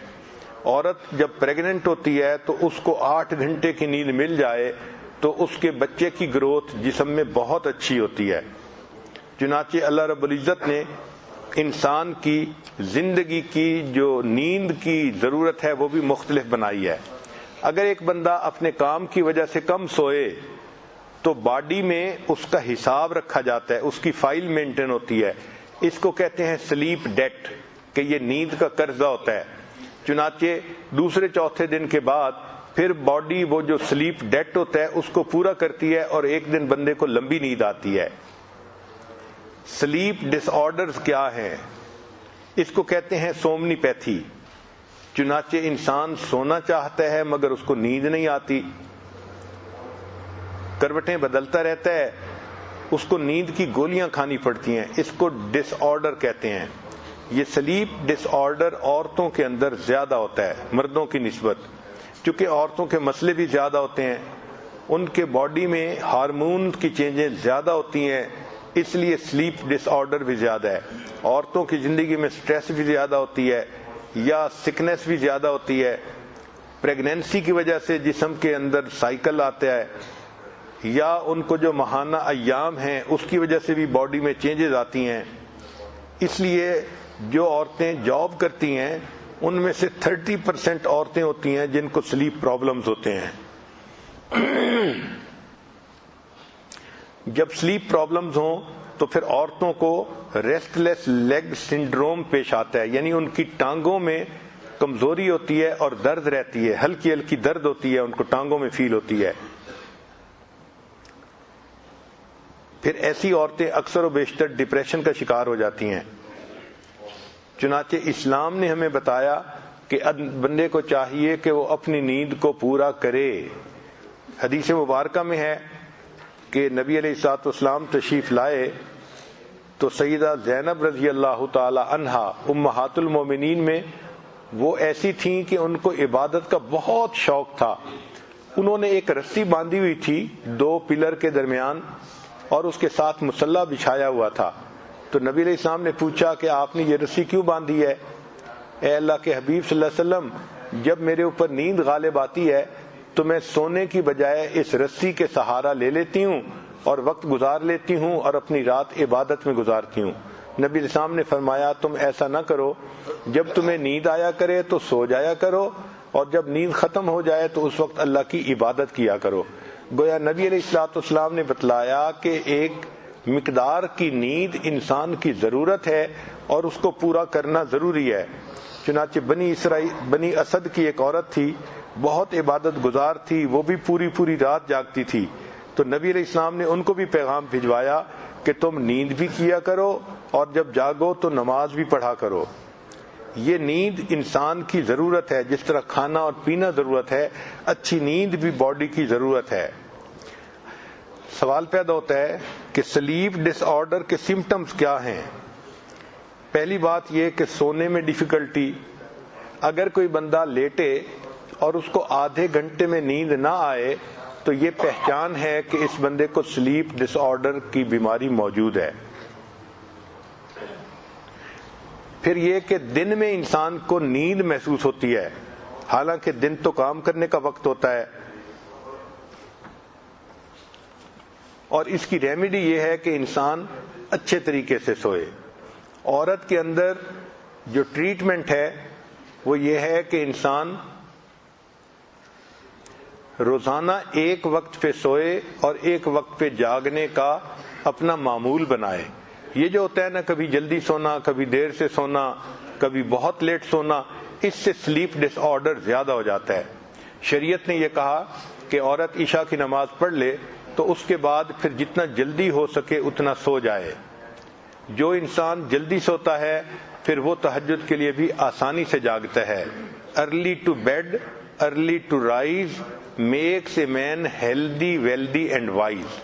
عورت جب پریگننٹ ہوتی ہے تو اس کو 8 گھنٹے کی نیند مل جائے تو اس کے بچے کی گروتھ جسم میں بہت اچھی ہوتی ہے. چنانچہ اللہ رب العزت نے انسان کی زندگی کی جو نیند کی ضرورت ہے وہ بھی مختلف بنائی ہے. اگر ایک بندہ اپنے کام کی وجہ سے کم سوئے تو باڈی میں اس کا حساب رکھا جاتا ہے، اس کی فائل مینٹین ہوتی ہے. اس کو کہتے ہیں سلیپ ڈیٹ، کہ یہ نیند کا قرضہ ہوتا ہے. چنانچہ دوسرے چوتھے دن کے بعد پھر باڈی وہ جو سلیپ ڈیٹ ہوتا ہے اس کو پورا کرتی ہے اور ایک دن بندے کو لمبی نیند آتی ہے. سلیپ ڈس آرڈرز کیا ہیں؟ اس کو کہتے ہیں سومنی پیتھی. چنانچہ انسان سونا چاہتا ہے مگر اس کو نیند نہیں آتی، کروٹیں بدلتا رہتا ہے، اس کو نیند کی گولیاں کھانی پڑتی ہیں. اس کو ڈس آرڈر کہتے ہیں. یہ سلیپ ڈس آرڈر عورتوں کے اندر زیادہ ہوتا ہے مردوں کی نسبت، چونکہ عورتوں کے مسئلے بھی زیادہ ہوتے ہیں، ان کے باڈی میں ہارمون کی چینجز زیادہ ہوتی ہیں، اس لیے سلیپ ڈس آرڈر بھی زیادہ ہے. عورتوں کی زندگی میں سٹریس بھی زیادہ ہوتی ہے یا سکنس بھی زیادہ ہوتی ہے. پریگنینسی کی وجہ سے جسم کے اندر سائیکل آتا ہے یا ان کو جو ماہانہ ایام ہیں اس کی وجہ سے بھی باڈی میں چینجز آتی ہیں. اس لیے جو عورتیں جاب کرتی ہیں ان میں سے 30% عورتیں ہوتی ہیں جن کو سلیپ پرابلمز ہوتے ہیں. جب سلیپ پرابلمز ہوں تو پھر عورتوں کو ریسٹ لیس لیگ سنڈروم پیش آتا ہے، یعنی ان کی ٹانگوں میں کمزوری ہوتی ہے اور درد رہتی ہے، ہلکی ہلکی درد ہوتی ہے، ان کو ٹانگوں میں فیل ہوتی ہے. پھر ایسی عورتیں اکثر و بیشتر ڈپریشن کا شکار ہو جاتی ہیں. چنانچہ اسلام نے ہمیں بتایا کہ بندے کو چاہیے کہ وہ اپنی نیند کو پورا کرے. حدیث مبارکہ میں ہے کہ نبی علیہ الصلوۃ والسلام تشریف لائے تو سیدہ زینب رضی اللہ تعالی عنہا امہات المومنین میں وہ ایسی تھیں کہ ان کو عبادت کا بہت شوق تھا. انہوں نے ایک رسی باندھی ہوئی تھی 2 پلر کے درمیان اور اس کے ساتھ مصلی بچھایا ہوا تھا. تو نبی علیہ السلام نے پوچھا کہ آپ نے یہ رسی کیوں باندھی ہے؟ اے اللہ کے حبیب صلی اللہ علیہ وسلم، جب میرے اوپر نیند غالب آتی ہے تو میں سونے کی بجائے اس رسی کے سہارا لے لیتی ہوں اور وقت گزار لیتی ہوں اور اپنی رات عبادت میں گزارتی ہوں. نبی علیہ السلام نے فرمایا تم ایسا نہ کرو، جب تمہیں نیند آیا کرے تو سو جایا کرو اور جب نیند ختم ہو جائے تو اس وقت اللہ کی عبادت کیا کرو. گویا نبی علیہ الصلوۃ والسلام نے بتلایا کہ ایک مقدار کی نیند انسان کی ضرورت ہے اور اس کو پورا کرنا ضروری ہے. چنانچہ بنی اسد کی ایک عورت تھی، بہت عبادت گزار تھی، وہ بھی پوری رات جاگتی تھی. تو نبی علیہ السلام نے ان کو بھی پیغام بھجوایا کہ تم نیند بھی کیا کرو اور جب جاگو تو نماز بھی پڑھا کرو. یہ نیند انسان کی ضرورت ہے، جس طرح کھانا اور پینا ضرورت ہے، اچھی نیند بھی باڈی کی ضرورت ہے. سوال پیدا ہوتا ہے کہ سلیپ ڈس آرڈر کے سمپٹمز کیا ہیں؟ پہلی بات یہ کہ سونے میں ڈیفیکلٹی. اگر کوئی بندہ لیٹے اور اس کو آدھے گھنٹے میں نیند نہ آئے تو یہ پہچان ہے کہ اس بندے کو سلیپ ڈس آرڈر کی بیماری موجود ہے. پھر یہ کہ دن میں انسان کو نیند محسوس ہوتی ہے، حالانکہ دن تو کام کرنے کا وقت ہوتا ہے. اور اس کی ریمیڈی یہ ہے کہ انسان اچھے طریقے سے سوئے. عورت کے اندر جو ٹریٹمنٹ ہے وہ یہ ہے کہ انسان روزانہ ایک وقت پہ سوئے اور ایک وقت پہ جاگنے کا اپنا معمول بنائے. یہ جو ہوتا ہے نا، کبھی جلدی سونا، کبھی دیر سے سونا، کبھی بہت لیٹ سونا، اس سے سلیپ ڈس آرڈر زیادہ ہو جاتا ہے. شریعت نے یہ کہا کہ عورت عشاء کی نماز پڑھ لے تو اس کے بعد پھر جتنا جلدی ہو سکے اتنا سو جائے. جو انسان جلدی سوتا ہے پھر وہ تہجد کے لیے بھی آسانی سے جاگتا ہے. Early to bed early to rise makes a man healthy wealthy and wise.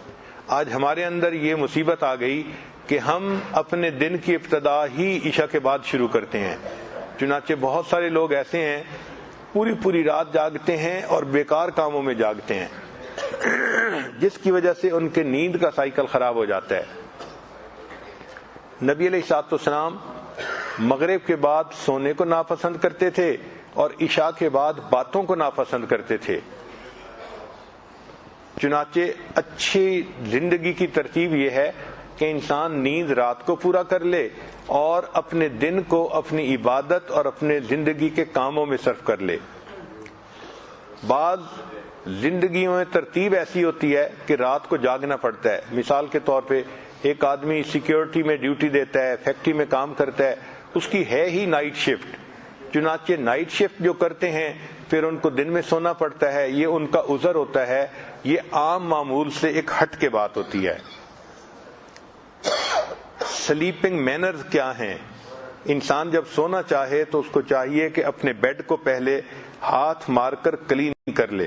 آج ہمارے اندر یہ مصیبت آ گئی کہ ہم اپنے دن کی ابتدا ہی عشاء کے بعد شروع کرتے ہیں. چنانچہ بہت سارے لوگ ایسے ہیں پوری رات جاگتے ہیں اور بیکار کاموں میں جاگتے ہیں، جس کی وجہ سے ان کے نیند کا سائیکل خراب ہو جاتا ہے. نبی علیہ الصلوۃ والسلام مغرب کے بعد سونے کو ناپسند کرتے تھے اور عشاء کے بعد باتوں کو ناپسند کرتے تھے. چنانچہ اچھی زندگی کی ترتیب یہ ہے کہ انسان نیند رات کو پورا کر لے اور اپنے دن کو اپنی عبادت اور اپنے زندگی کے کاموں میں صرف کر لے. بعض زندگیوں میں ترتیب ایسی ہوتی ہے کہ رات کو جاگنا پڑتا ہے. مثال کے طور پہ ایک آدمی سیکیورٹی میں ڈیوٹی دیتا ہے، فیکٹری میں کام کرتا ہے، اس کی ہے ہی نائٹ شفٹ. چنانچہ نائٹ شفٹ جو کرتے ہیں پھر ان کو دن میں سونا پڑتا ہے، یہ ان کا عذر ہوتا ہے. یہ عام معمول سے ایک ہٹ کے بات ہوتی ہے. سلیپنگ مینرز کیا ہیں؟ انسان جب سونا چاہے تو اس کو چاہیے کہ اپنے بیڈ کو پہلے ہاتھ مار کر کلین کر لے،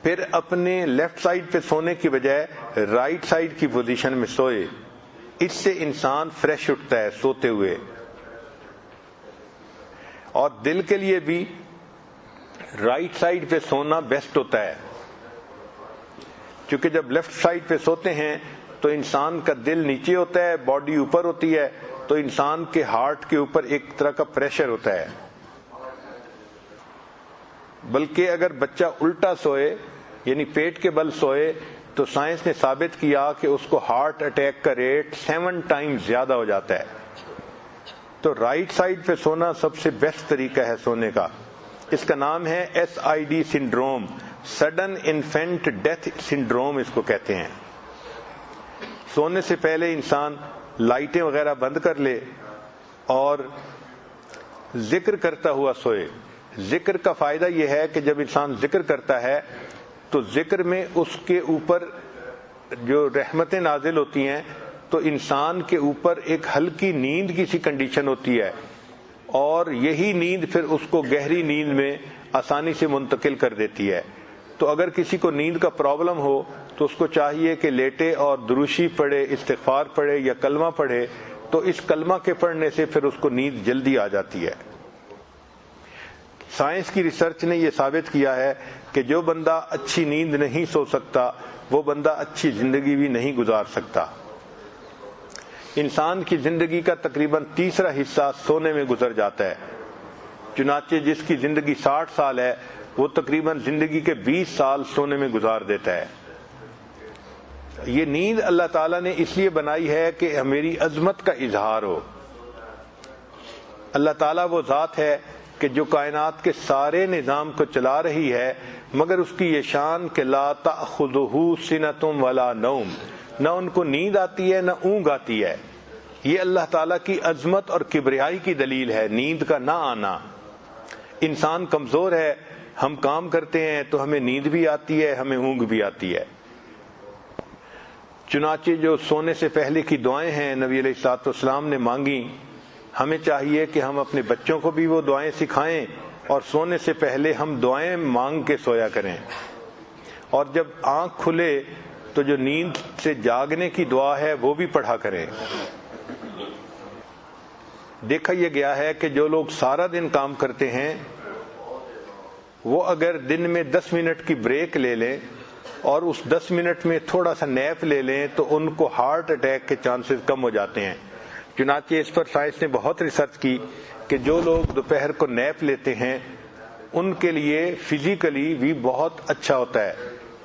پھر اپنے لیفٹ سائیڈ پہ سونے کی بجائے رائٹ سائیڈ کی پوزیشن میں سوئے. اس سے انسان فریش اٹھتا ہے سوتے ہوئے. اور دل کے لیے بھی رائٹ سائیڈ پہ سونا بیسٹ ہوتا ہے، کیونکہ جب لیفٹ سائیڈ پہ سوتے ہیں تو انسان کا دل نیچے ہوتا ہے، باڈی اوپر ہوتی ہے، تو انسان کے ہارٹ کے اوپر ایک طرح کا پریشر ہوتا ہے. بلکہ اگر بچہ الٹا سوئے یعنی پیٹ کے بل سوئے تو سائنس نے ثابت کیا کہ اس کو ہارٹ اٹیک کا ریٹ 7 ٹائمز زیادہ ہو جاتا ہے. تو رائٹ سائیڈ پہ سونا سب سے بیسٹ طریقہ ہے سونے کا. اس کا نام ہے SID syndrome, sudden infant death syndrome اس کو کہتے ہیں. سونے سے پہلے انسان لائٹیں وغیرہ بند کر لے اور ذکر کرتا ہوا سوئے. ذکر کا فائدہ یہ ہے کہ جب انسان ذکر کرتا ہے تو ذکر میں اس کے اوپر جو رحمتیں نازل ہوتی ہیں تو انسان کے اوپر ایک ہلکی نیند کی سی کنڈیشن ہوتی ہے اور یہی نیند پھر اس کو گہری نیند میں آسانی سے منتقل کر دیتی ہے. تو اگر کسی کو نیند کا پرابلم ہو تو اس کو چاہیے کہ لیٹے اور دروشی پڑھے، استغفار پڑھے یا کلمہ پڑھے تو اس کلمہ کے پڑھنے سے پھر اس کو نیند جلدی آ جاتی ہے۔ سائنس کی ریسرچ نے یہ ثابت کیا ہے کہ جو بندہ اچھی نیند نہیں سو سکتا وہ بندہ اچھی زندگی بھی نہیں گزار سکتا۔ انسان کی زندگی کا تقریباً تیسرا حصہ سونے میں گزر جاتا ہے، چنانچہ جس کی زندگی 60 سال ہے وہ تقریباً زندگی کے 20 سال سونے میں گزار دیتا ہے۔ یہ نیند اللہ تعالیٰ نے اس لیے بنائی ہے کہ میری عظمت کا اظہار ہو۔ اللہ تعالیٰ وہ ذات ہے کہ جو کائنات کے سارے نظام کو چلا رہی ہے، مگر اس کی یہ شان کہ لا تأخذہ سنۃ ولا نوم، نہ ان کو نیند آتی ہے نہ اونگ آتی ہے۔ یہ اللہ تعالیٰ کی عظمت اور کبریائی کی دلیل ہے، نیند کا نہ آنا۔ انسان کمزور ہے، ہم کام کرتے ہیں تو ہمیں نیند بھی آتی ہے، ہمیں اونگ بھی آتی ہے۔ چنانچہ جو سونے سے پہلے کی دعائیں ہیں نبی علیہ الصلوۃ والسلام نے مانگی، ہمیں چاہیے کہ ہم اپنے بچوں کو بھی وہ دعائیں سکھائیں اور سونے سے پہلے ہم دعائیں مانگ کے سویا کریں، اور جب آنکھ کھلے تو جو نیند سے جاگنے کی دعا ہے وہ بھی پڑھا کریں۔ دیکھا یہ گیا ہے کہ جو لوگ سارا دن کام کرتے ہیں وہ اگر دن میں 10 منٹ کی بریک لے لیں اور اس 10 منٹ میں تھوڑا سا نیپ لے لیں تو ان کو ہارٹ اٹیک کے چانسز کم ہو جاتے ہیں۔ چنانچہ اس پر سائنس نے بہت ریسرچ کی کہ جو لوگ دوپہر کو نیپ لیتے ہیں ان کے لیے فزیکلی بھی بہت اچھا ہوتا ہے۔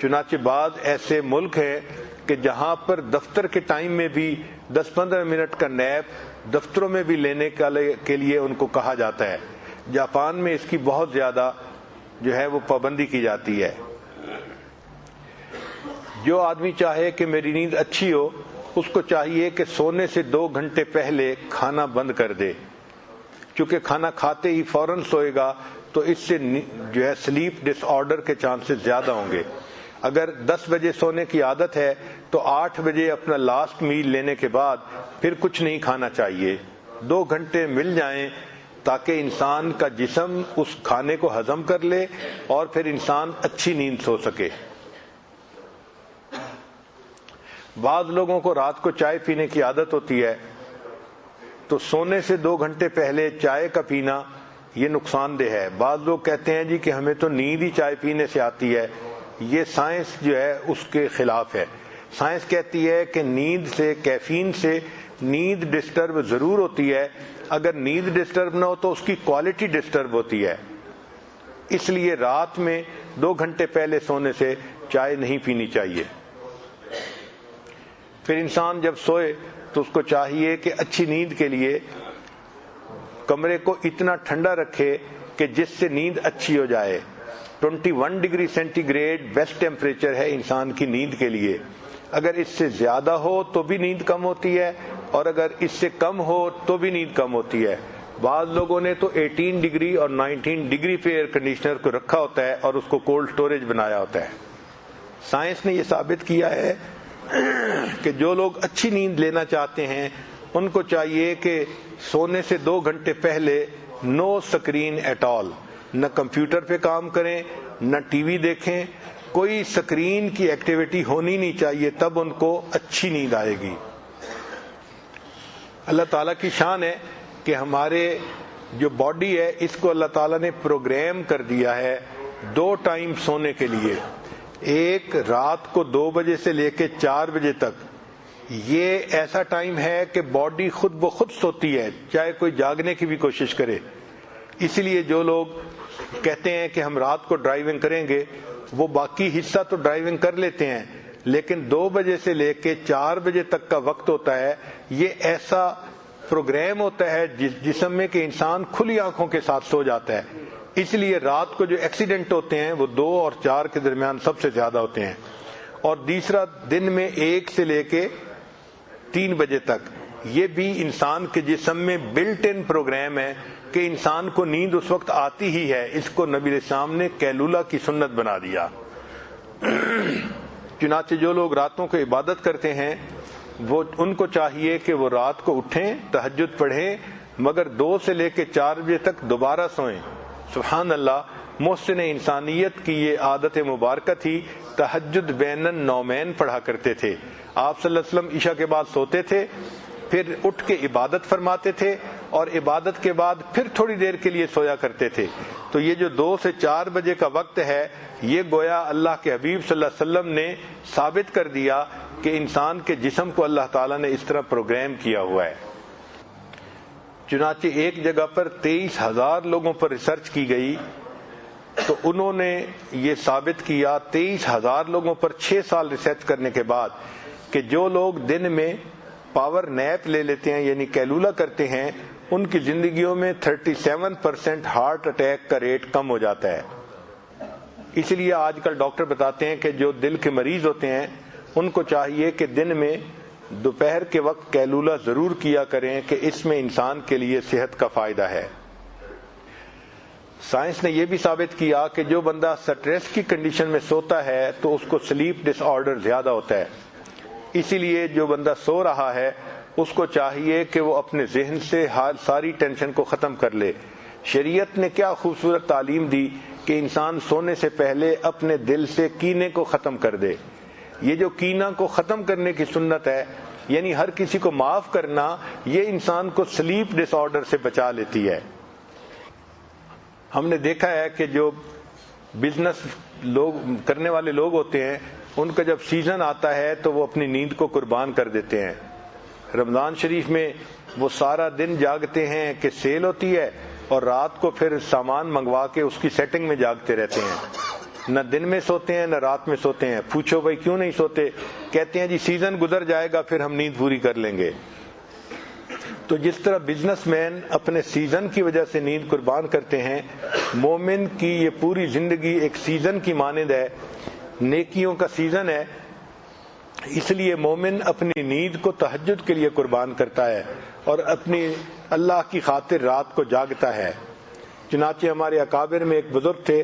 چنانچہ بعض ایسے ملک ہیں کہ جہاں پر دفتر کے ٹائم میں بھی 10-15 منٹ کا نیپ دفتروں میں بھی لینے کے لیے ان کو کہا جاتا ہے۔ جاپان میں اس کی بہت زیادہ جو ہے وہ پابندی کی جاتی ہے۔ جو آدمی چاہے کہ میری نیند اچھی ہو اس کو چاہیے کہ سونے سے 2 گھنٹے پہلے کھانا بند کر دے، کیونکہ کھانا کھاتے ہی فوراً سوئے گا تو اس سے جو ہے سلیپ ڈس آرڈر کے چانسز زیادہ ہوں گے۔ اگر 10 بجے سونے کی عادت ہے تو 8 بجے اپنا لاسٹ میل لینے کے بعد پھر کچھ نہیں کھانا چاہیے۔ 2 گھنٹے مل جائیں تاکہ انسان کا جسم اس کھانے کو ہضم کر لے اور پھر انسان اچھی نیند سو سکے۔ بعض لوگوں کو رات کو چائے پینے کی عادت ہوتی ہے تو سونے سے 2 گھنٹے پہلے چائے کا پینا یہ نقصان دہ ہے۔ بعض لوگ کہتے ہیں جی کہ ہمیں تو نیند ہی چائے پینے سے آتی ہے، یہ سائنس جو ہے اس کے خلاف ہے۔ سائنس کہتی ہے کہ نیند سے، کیفین سے نیند ڈسٹرب ضرور ہوتی ہے، اگر نیند ڈسٹرب نہ ہو تو اس کی کوالٹی ڈسٹرب ہوتی ہے۔ اس لیے رات میں 2 گھنٹے پہلے سونے سے چائے نہیں پینی چاہیے۔ پھر انسان جب سوئے تو اس کو چاہیے کہ اچھی نیند کے لیے کمرے کو اتنا ٹھنڈا رکھے کہ جس سے نیند اچھی ہو جائے۔ 21 degree centigrade best temperature ہے انسان کی نیند کے لیے۔ اگر اس سے زیادہ ہو تو بھی نیند کم ہوتی ہے اور اگر اس سے کم ہو تو بھی نیند کم ہوتی ہے۔ بعض لوگوں نے تو 18 ڈگری اور 19 ڈگری پہ ایئر کنڈیشنر کو رکھا ہوتا ہے اور اس کو کولڈ سٹوریج بنایا ہوتا ہے۔ سائنس نے یہ ثابت کیا ہے کہ جو لوگ اچھی نیند لینا چاہتے ہیں ان کو چاہیے کہ سونے سے 2 گھنٹے پہلے نو سکرین ایٹ آل، نہ کمپیوٹر پہ کام کریں نہ ٹی وی دیکھیں، کوئی سکرین کی ایکٹیویٹی ہونی نہیں چاہیے، تب ان کو اچھی نیند آئے گی۔ اللہ تعالیٰ کی شان ہے کہ ہمارے جو باڈی ہے اس کو اللہ تعالیٰ نے پروگرام کر دیا ہے 2 ٹائم سونے کے لیے، ایک رات کو 2 بجے سے لے کے 4 بجے تک۔ یہ ایسا ٹائم ہے کہ باڈی خود بخود سوتی ہے چاہے کوئی جاگنے کی بھی کوشش کرے۔ اس لیے جو لوگ کہتے ہیں کہ ہم رات کو ڈرائیونگ کریں گے وہ باقی حصہ تو ڈرائیونگ کر لیتے ہیں، لیکن 2 بجے سے لے کے 4 بجے تک کا وقت ہوتا ہے، یہ ایسا پروگرام ہوتا ہے جسم میں کہ انسان کھلی آنکھوں کے ساتھ سو جاتا ہے۔ اس لیے رات کو جو ایکسیڈنٹ ہوتے ہیں وہ 2 اور 4 کے درمیان سب سے زیادہ ہوتے ہیں، اور دوسرا دن میں 1 سے لے کے 3 بجے تک۔ یہ بھی انسان کے جسم میں بلٹ ان پروگرام ہے کہ انسان کو نیند اس وقت آتی ہی ہے، اس کو نبی علیہ السلام نے قیلولہ کی سنت بنا دیا۔ چنانچہ جو لوگ راتوں کو عبادت کرتے ہیں وہ ان کو چاہیے کہ وہ رات کو اٹھیں، تہجد پڑھیں، مگر 2 سے لے کے 4 بجے تک دوبارہ سوئیں۔ سبحان اللہ، محسن انسانیت کی یہ عادت مبارکہ تھی، تہجد بین النومین پڑھا کرتے تھے۔ آپ صلی اللہ علیہ وسلم عشاء کے بعد سوتے تھے، پھر اٹھ کے عبادت فرماتے تھے اور عبادت کے بعد پھر تھوڑی دیر کے لیے سویا کرتے تھے. تو یہ جو 2 سے 4 بجے کا وقت ہے یہ گویا اللہ کے حبیب صلی اللہ علیہ وسلم نے ثابت کر دیا کہ انسان کے جسم کو اللہ تعالیٰ نے اس طرح پروگرام کیا ہوا ہے. چنانچہ ایک جگہ پر 23,000 لوگوں پر ریسرچ کی گئی تو انہوں نے یہ ثابت کیا 23,000 لوگوں پر 6 سال ریسرچ کرنے کے بعد کہ جو لوگ دن میں پاور نیپ لے لیتے ہیں یعنی کیلولہ کرتے ہیں ان کی زندگیوں میں 37% ہارٹ اٹیک کا ریٹ کم ہو جاتا ہے. اس لیے آج کل ڈاکٹر بتاتے ہیں کہ جو دل کے مریض ہوتے ہیں ان کو چاہیے کہ دن میں دوپہر کے وقت کیلولہ ضرور کیا کریں کہ اس میں انسان کے لیے صحت کا فائدہ ہے. سائنس نے یہ بھی ثابت کیا کہ جو بندہ سٹریس کی کنڈیشن میں سوتا ہے تو اس کو سلیپ ڈس آرڈر زیادہ ہوتا ہے. اسی لیے جو بندہ سو رہا ہے اس کو چاہیے کہ وہ اپنے ذہن سے ساری ٹینشن کو ختم کر لے. شریعت نے کیا خوبصورت تعلیم دی کہ انسان سونے سے پہلے اپنے دل سے کینے کو ختم کر دے. یہ جو کینہ کو ختم کرنے کی سنت ہے یعنی ہر کسی کو معاف کرنا یہ انسان کو سلیپ ڈس آرڈر سے بچا لیتی ہے. ہم نے دیکھا ہے کہ جو بزنس لوگ کرنے والے لوگ ہوتے ہیں ان کا جب سیزن آتا ہے تو وہ اپنی نیند کو قربان کر دیتے ہیں. رمضان شریف میں وہ سارا دن جاگتے ہیں کہ سیل ہوتی ہے اور رات کو پھر سامان منگوا کے اس کی سیٹنگ میں جاگتے رہتے ہیں. نہ دن میں سوتے ہیں نہ رات میں سوتے ہیں. پوچھو بھائی کیوں نہیں سوتے؟ کہتے ہیں جی سیزن گزر جائے گا پھر ہم نیند پوری کر لیں گے. تو جس طرح بزنس مین اپنے سیزن کی وجہ سے نیند قربان کرتے ہیں مومن کی یہ پوری زندگی ایک سیزن کی مانند ہے، نیکیوں کا سیزن ہے. اس لیے مومن اپنی نیند کو تہجد کے لیے قربان کرتا ہے اور اپنی اللہ کی خاطر رات کو جاگتا ہے. چنانچہ ہمارے اکابر میں ایک بزرگ تھے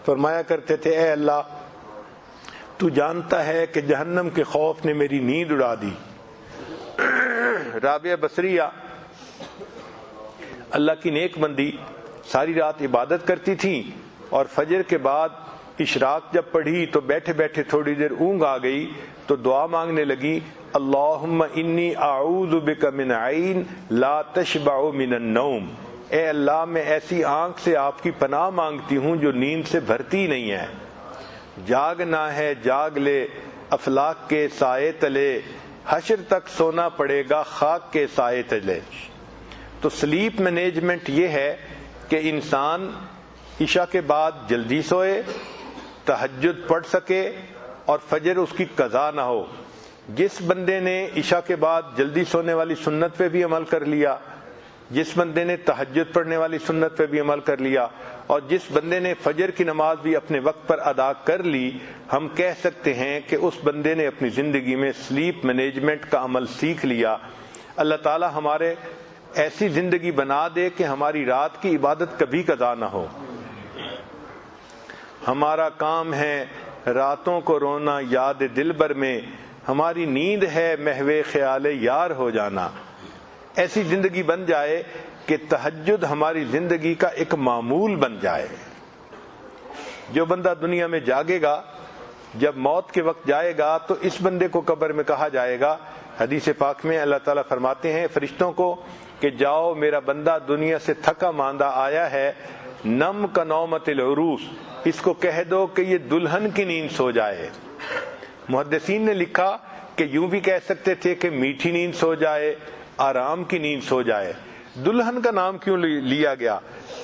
فرمایا کرتے تھے اے اللہ تو جانتا ہے کہ جہنم کے خوف نے میری نیند اڑا دی. رابعہ بصریہ اللہ کی نیک بندی ساری رات عبادت کرتی تھی اور فجر کے بعد اشراق جب پڑھی تو بیٹھے بیٹھے تھوڑی دیر اونگ آ گئی تو دعا مانگنے لگی اللہم انی اعوذ بک من عین لا تشبع من النوم. اے اللہ میں ایسی آنکھ سے آپ کی پناہ مانگتی ہوں جو نیند سے بھرتی نہیں ہے. جاگنا ہے جاگ لے افلاک کے سائے تلے، حشر تک سونا پڑے گا خاک کے سائے تلے. تو سلیپ مینجمنٹ یہ ہے کہ انسان عشاء کے بعد جلدی سوئے، تہجد پڑھ سکے اور فجر اس کی قضا نہ ہو. جس بندے نے عشاء کے بعد جلدی سونے والی سنت پہ بھی عمل کر لیا، جس بندے نے تہجد پڑھنے والی سنت پہ بھی عمل کر لیا اور جس بندے نے فجر کی نماز بھی اپنے وقت پر ادا کر لی، ہم کہہ سکتے ہیں کہ اس بندے نے اپنی زندگی میں سلیپ مینجمنٹ کا عمل سیکھ لیا. اللہ تعالی ہمارے ایسی زندگی بنا دے کہ ہماری رات کی عبادت کبھی قضا نہ ہو. ہمارا کام ہے راتوں کو رونا یاد دلبر میں، ہماری نیند ہے محو خیال یار ہو جانا. ایسی زندگی بن جائے کہ تہجد ہماری زندگی کا ایک معمول بن جائے. جو بندہ دنیا میں جاگے گا جب موت کے وقت جائے گا تو اس بندے کو قبر میں کہا جائے گا، حدیث پاک میں اللہ تعالیٰ فرماتے ہیں فرشتوں کو کہ جاؤ میرا بندہ دنیا سے تھکا ماندہ آیا ہے، نم کا نومت العروس، اس کو کہہ دو کہ یہ دلہن کی نیند سو جائے. محدثین نے لکھا کہ یوں بھی کہہ سکتے تھے کہ میٹھی نیند سو جائے، آرام کی نیند سو جائے. دلہن کا نام کیوں لیا گیا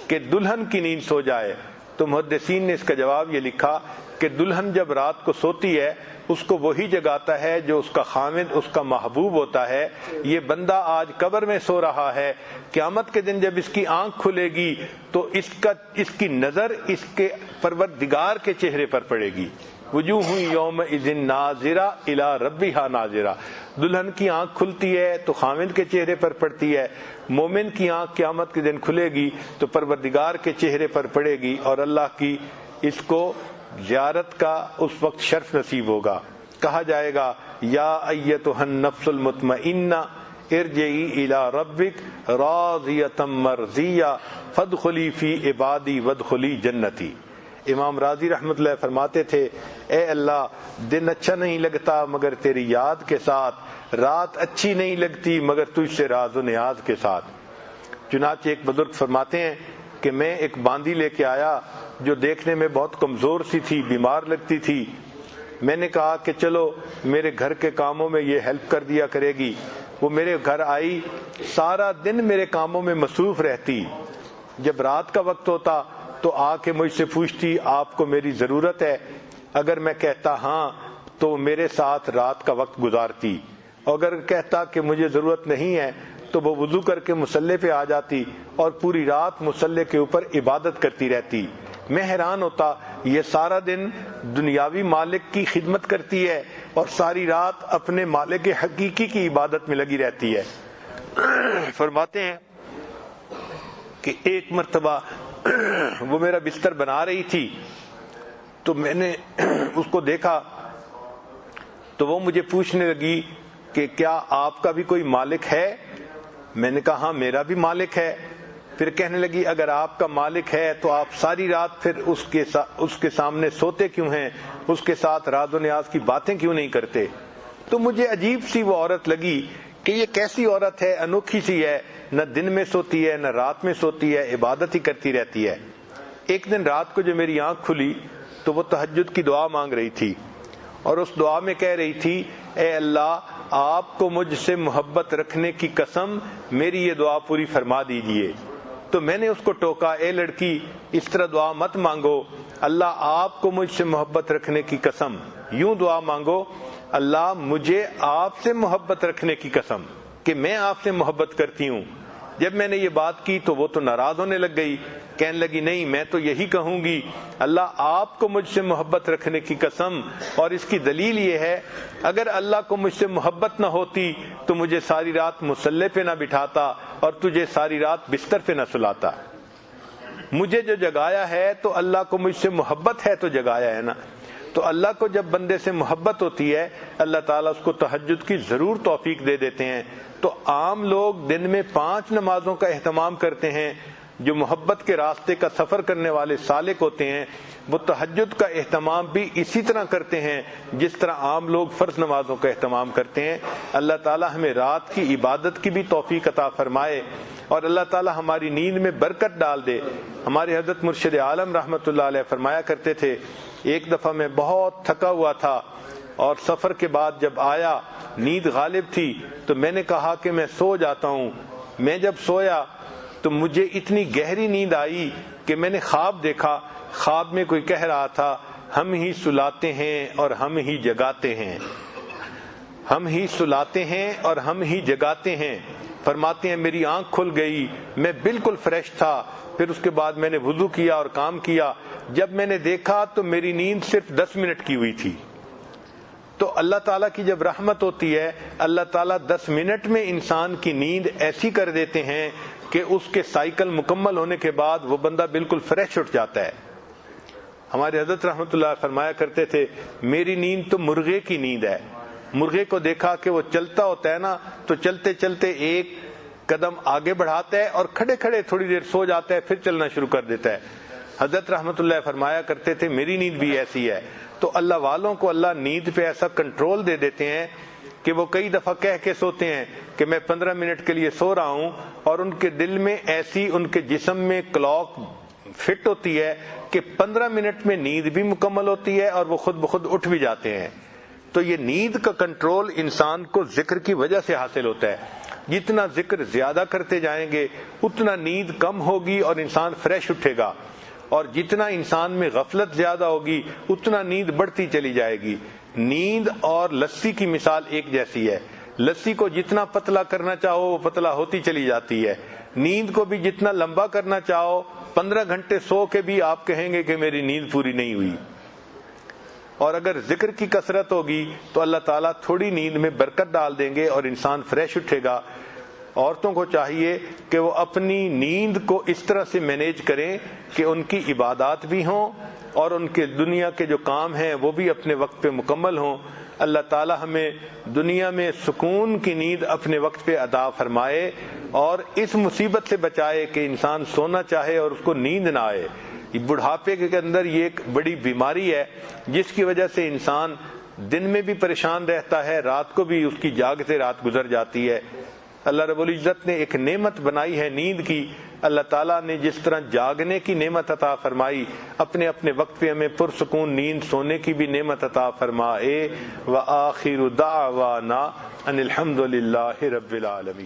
کہ دلہن کی نیند سو جائے؟ تو محدثین نے اس کا جواب یہ لکھا کہ دلہن جب رات کو سوتی ہے اس کو وہی جگاتا ہے جو اس کا خامد اس کا محبوب ہوتا ہے. یہ بندہ آج قبر میں سو رہا ہے، قیامت کے دن جب اس کی آنکھ کھلے گی تو اس کی نظر اس کے پروردگار کے چہرے پر پڑے گی. وجوہ یومئذ ناظرہ الی ربہا ناظرہ. دلہن کی آنکھ کھلتی ہے تو خامد کے چہرے پر پڑتی ہے، مومن کی آنکھ قیامت کے دن کھلے گی تو پروردگار کے چہرے پر پڑے گی اور اللہ کی اس کو زیارت کا اس وقت شرف نصیب ہوگا. کہا جائے گا یا ایتھا النفس المطمئنہ ارجعی الی ربک راضیۃ مرضیہ فادخلی فی عبادی وادخلی جنتی. امام راضی رحمۃ اللہ فرماتے تھے اے اللہ دن اچھا نہیں لگتا مگر تیری یاد کے ساتھ، رات اچھی نہیں لگتی مگر تجھ سے راز و نیاز کے ساتھ۔ چنانچہ ایک بزرگ فرماتے ہیں کہ میں ایک باندی لے کے آیا جو دیکھنے میں بہت کمزور سی تھی، بیمار لگتی تھی۔ میں نے کہا کہ چلو میرے گھر کے کاموں میں یہ ہیلپ کر دیا کرے گی۔ وہ میرے گھر آئی، سارا دن میرے کاموں میں مصروف رہتی۔ جب رات کا وقت ہوتا تو آ کے مجھ سے پوچھتی آپ کو میری ضرورت ہے؟ اگر میں کہتا ہاں تو وہ میرے ساتھ رات کا وقت گزارتی، اگر کہتا کہ مجھے ضرورت نہیں ہے تو وہ وضو کر کے مصلے پہ آ جاتی اور پوری رات مصلے کے اوپر عبادت کرتی رہتی۔ میں حیران ہوتا یہ سارا دن دنیاوی مالک کی خدمت کرتی ہے اور ساری رات اپنے مالک حقیقی کی عبادت میں لگی رہتی ہے۔ فرماتے ہیں کہ ایک مرتبہ وہ میرا بستر بنا رہی تھی تو میں نے اس کو دیکھا تو وہ مجھے پوچھنے لگی کہ کیا آپ کا بھی کوئی مالک ہے؟ میں نے کہا ہاں میرا بھی مالک ہے۔ پھر کہنے لگی اگر آپ کا مالک ہے تو آپ ساری رات پھر اس کے سامنے سوتے کیوں ہیں، اس کے ساتھ راز و نیاز کی باتیں کیوں نہیں کرتے؟ تو مجھے عجیب سی وہ عورت لگی کہ یہ کیسی عورت ہے، انوکھی سی ہے، نہ دن میں سوتی ہے نہ رات میں سوتی ہے، عبادت ہی کرتی رہتی ہے۔ ایک دن رات کو جب میری آنکھ کھلی تو وہ تہجد کی دعا مانگ رہی تھی اور اس دعا میں کہہ رہی تھی اے اللہ آپ کو مجھ سے محبت رکھنے کی قسم میری یہ دعا پوری فرما دیجئے۔ تو میں نے اس کو ٹوکا اے لڑکی اس طرح دعا مت مانگو، اللہ آپ کو مجھ سے محبت رکھنے کی قسم، یوں دعا مانگو اللہ مجھے آپ سے محبت رکھنے کی قسم کہ میں آپ سے محبت کرتی ہوں۔ جب میں نے یہ بات کی تو وہ تو ناراض ہونے لگ گئی، کہنے لگی نہیں میں تو یہی کہوں گی اللہ آپ کو مجھ سے محبت رکھنے کی قسم، اور اس کی دلیل یہ ہے اگر اللہ کو مجھ سے محبت نہ ہوتی تو مجھے ساری رات مصلے پہ نہ بٹھاتا اور تجھے ساری رات بستر پہ نہ سلاتا۔ مجھے جو جگایا ہے تو اللہ کو مجھ سے محبت ہے تو جگایا ہے نا۔ تو اللہ کو جب بندے سے محبت ہوتی ہے اللہ تعالیٰ اس کو تہجد کی ضرور توفیق دے دیتے ہیں۔ تو عام لوگ دن میں 5 نمازوں کا اہتمام کرتے ہیں، جو محبت کے راستے کا سفر کرنے والے سالک ہوتے ہیں وہ تہجد کا اہتمام بھی اسی طرح کرتے ہیں جس طرح عام لوگ فرض نمازوں کا اہتمام کرتے ہیں۔ اللہ تعالیٰ ہمیں رات کی عبادت کی بھی توفیق عطا فرمائے اور اللہ تعالیٰ ہماری نیند میں برکت ڈال دے۔ ہمارے حضرت مرشد عالم رحمۃ اللہ علیہ فرمایا کرتے تھے ایک دفعہ میں بہت تھکا ہوا تھا اور سفر کے بعد جب آیا نیند غالب تھی تو میں نے کہا کہ میں سو جاتا ہوں۔ میں جب سویا تو مجھے اتنی گہری نیند آئی کہ میں نے خواب دیکھا، خواب میں کوئی کہہ رہا تھا ہم ہی سلاتے ہیں اور ہم ہی جگاتے ہیں، ہم ہی سلاتے ہیں اور ہم ہی جگاتے ہیں۔ فرماتے ہیں میری آنکھ کھل گئی، میں بالکل فریش تھا، پھر اس کے بعد میں نے وضو کیا اور کام کیا، جب میں نے دیکھا تو میری نیند صرف 10 منٹ کی ہوئی تھی۔ تو اللہ تعالیٰ کی جب رحمت ہوتی ہے اللہ تعالیٰ 10 منٹ میں انسان کی نیند ایسی کر دیتے ہیں کہ اس کے سائیکل مکمل ہونے کے بعد وہ بندہ بالکل فریش اٹھ جاتا ہے۔ ہمارے حضرت رحمت اللہ فرمایا کرتے تھے میری نیند تو مرغے کی نیند ہے۔ مرغے کو دیکھا کہ وہ چلتا ہوتا ہے نا تو چلتے چلتے ایک قدم آگے بڑھاتا ہے اور کھڑے کھڑے تھوڑی دیر سو جاتا ہے پھر چلنا شروع کر دیتا ہے۔ حضرت رحمت اللہ فرمایا کرتے تھے میری نیند بھی ایسی ہے۔ تو اللہ والوں کو اللہ نیند پہ ایسا کنٹرول دے دیتے ہیں کہ وہ کئی دفعہ کہہ کے سوتے ہیں کہ میں 15 منٹ کے لیے سو رہا ہوں، اور ان کے دل میں ایسی ان کے جسم میں کلاک فٹ ہوتی ہے کہ 15 منٹ میں نیند بھی مکمل ہوتی ہے اور وہ خود بخود اٹھ بھی جاتے ہیں۔ تو یہ نیند کا کنٹرول انسان کو ذکر کی وجہ سے حاصل ہوتا ہے۔ جتنا ذکر زیادہ کرتے جائیں گے اتنا نیند کم ہوگی اور انسان فریش اٹھے گا، اور جتنا انسان میں غفلت زیادہ ہوگی اتنا نیند بڑھتی چلی جائے گی۔ نیند اور لسی کی مثال ایک جیسی ہے، لسی کو جتنا پتلا کرنا چاہو وہ پتلا ہوتی چلی جاتی ہے، نیند کو بھی جتنا لمبا کرنا چاہو 15 گھنٹے سو کے بھی آپ کہیں گے کہ میری نیند پوری نہیں ہوئی۔ اور اگر ذکر کی کثرت ہوگی تو اللہ تعالیٰ تھوڑی نیند میں برکت ڈال دیں گے اور انسان فریش اٹھے گا۔ عورتوں کو چاہیے کہ وہ اپنی نیند کو اس طرح سے مینیج کریں کہ ان کی عبادات بھی ہوں اور ان کے دنیا کے جو کام ہیں وہ بھی اپنے وقت پہ مکمل ہوں۔ اللہ تعالی ہمیں دنیا میں سکون کی نیند اپنے وقت پہ عطا فرمائے اور اس مصیبت سے بچائے کہ انسان سونا چاہے اور اس کو نیند نہ آئے۔ بڑھاپے کے اندر یہ ایک بڑی بیماری ہے جس کی وجہ سے انسان دن میں بھی پریشان رہتا ہے، رات کو بھی اس کی جاگتے رات گزر جاتی ہے۔ اللہ رب العزت نے ایک نعمت بنائی ہے نیند کی، اللہ تعالیٰ نے جس طرح جاگنے کی نعمت عطا فرمائی، اپنے اپنے وقت پہ ہمیں پرسکون نیند سونے کی بھی نعمت عطا فرمائے۔ وآخر دعوانا ان الحمد للہ رب العالمین۔